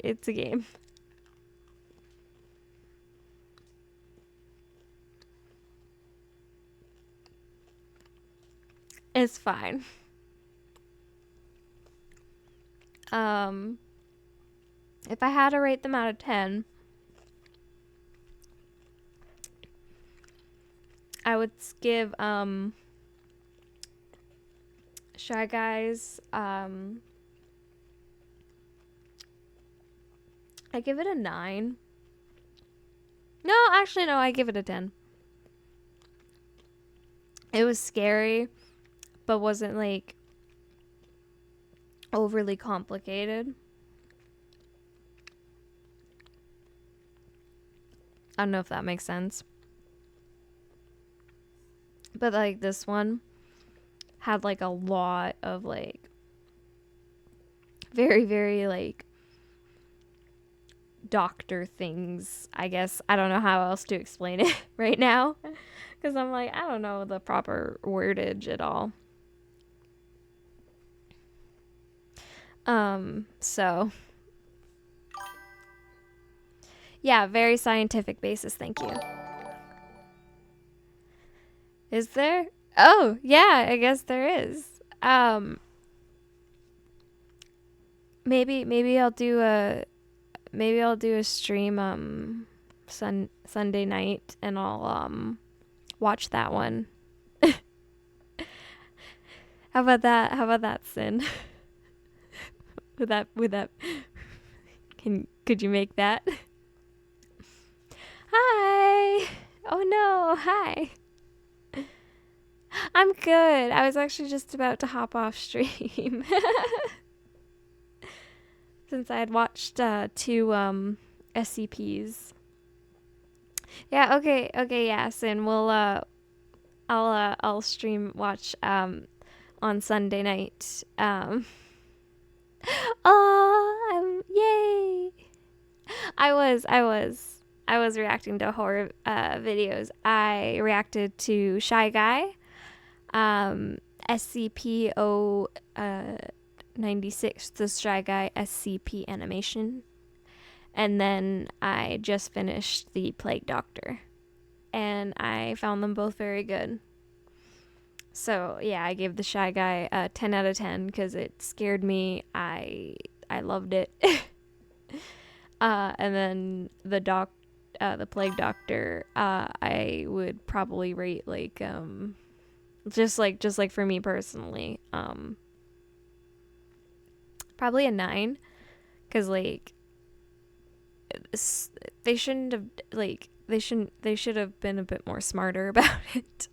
It's a game. It's fine. If I had to rate them out of 10, I would give Shy Guys, I give it a 9. No, actually no, I give it a 10. It was scary, but wasn't like overly complicated. I don't know if that makes sense. But like, this one had like a lot of like very, very like doctor things, I guess. I don't know how else to explain it right now, because I'm like, I don't know the proper wordage at all. So yeah, very scientific basis. Thank you. Is there? Oh yeah, I guess there is. Maybe I'll do a stream Sunday night, and I'll watch that one. How about that, Sin? Would that could you make that? Hi. Oh no, hi. I'm good. I was actually just about to hop off stream. Since I had watched 2 SCPs. Yeah, okay, yeah, Sin, we'll I'll stream watch on Sunday night. Yay! I was reacting to horror videos. I reacted to Shy Guy, SCP 96, the Shy Guy SCP animation, and then I just finished the Plague Doctor, and I found them both very good. So yeah, I gave the Shy Guy a 10 out of 10 because it scared me. I loved it. And then the Plague Doctor, I would probably rate like just like for me personally, probably a 9, because like they should have been a bit more smarter about it.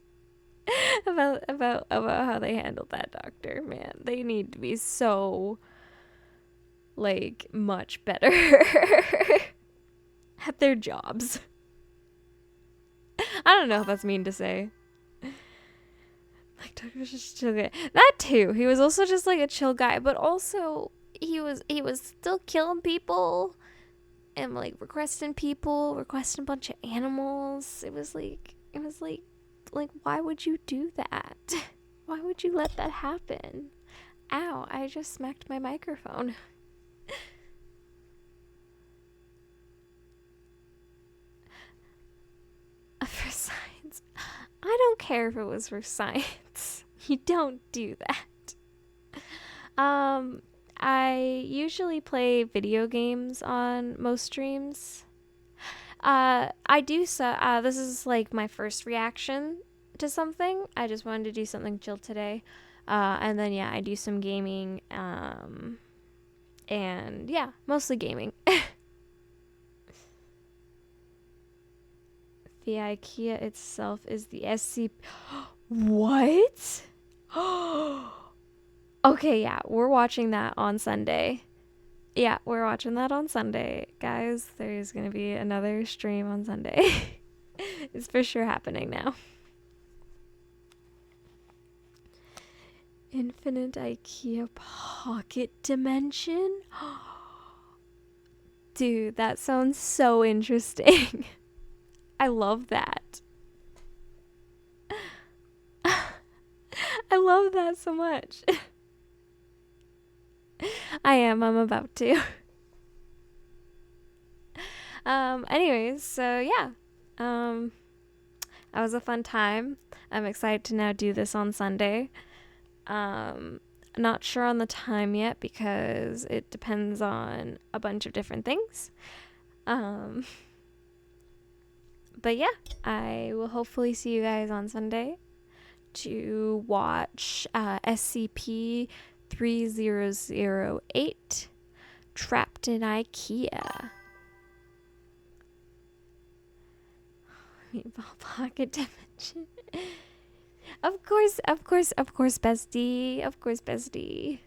about how they handled that doctor. Man, they need to be so like much better at their jobs. I don't know if that's mean to say. Like, Doctor was just chill guy. That too. He was also just like a chill guy, but also he was still killing people and like requesting a bunch of animals. It was like why would you do that? Why would you let that happen? Ow, I just smacked my microphone. For science. I don't care if it was for science. You don't do that. I usually play video games on most streams. I do so. This is like my first reaction to something. I just wanted to do something chill today. And then yeah, I do some gaming. And yeah, mostly gaming. The IKEA itself is the SCP. What? Okay, yeah, we're watching that on Sunday. Yeah, we're watching that on Sunday. Guys, there's gonna be another stream on Sunday. It's for sure happening now. Infinite IKEA pocket dimension? Dude, that sounds so interesting. I love that. I love that so much. I'm about to. Anyways, so yeah. That was a fun time. I'm excited to now do this on Sunday. Not sure on the time yet because it depends on a bunch of different things. But yeah, I will hopefully see you guys on Sunday to watch SCP 3008 Trapped in IKEA. Meatball pocket dimension. Of course, bestie. Of course, bestie.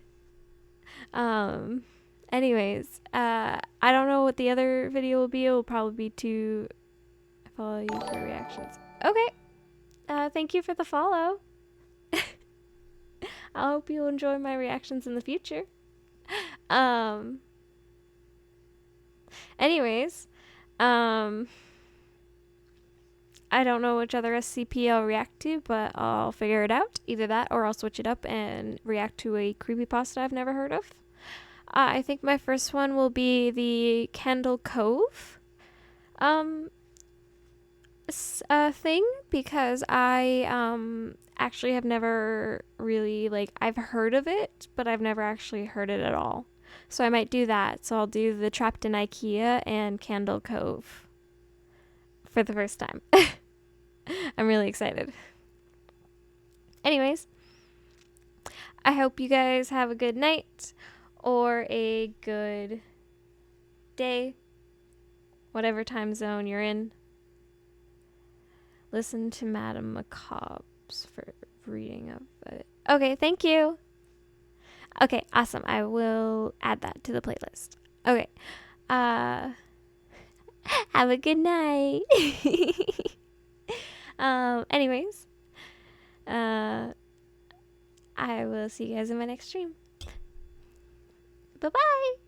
Anyways, I don't know what the other video will be. It will probably be to follow you for reactions. Okay. Thank you for the follow. I hope you'll enjoy my reactions in the future. Anyways, I don't know which other SCP I'll react to, but I'll figure it out. Either that or I'll switch it up and react to a creepypasta I've never heard of. I think my first one will be the Candle Cove thing, because I actually have never really, like, I've heard of it, but I've never actually heard it at all. So I might do that. So I'll do the Trapped in IKEA and Candle Cove for the first time. I'm really excited. Anyways, I hope you guys have a good night or a good day, whatever time zone you're in. Listen to Madame Macabre's for reading of it. Okay, thank you. Okay, awesome. I will add that to the playlist. Okay. Have a good night. Anyways, I will see you guys in my next stream. Bye-bye!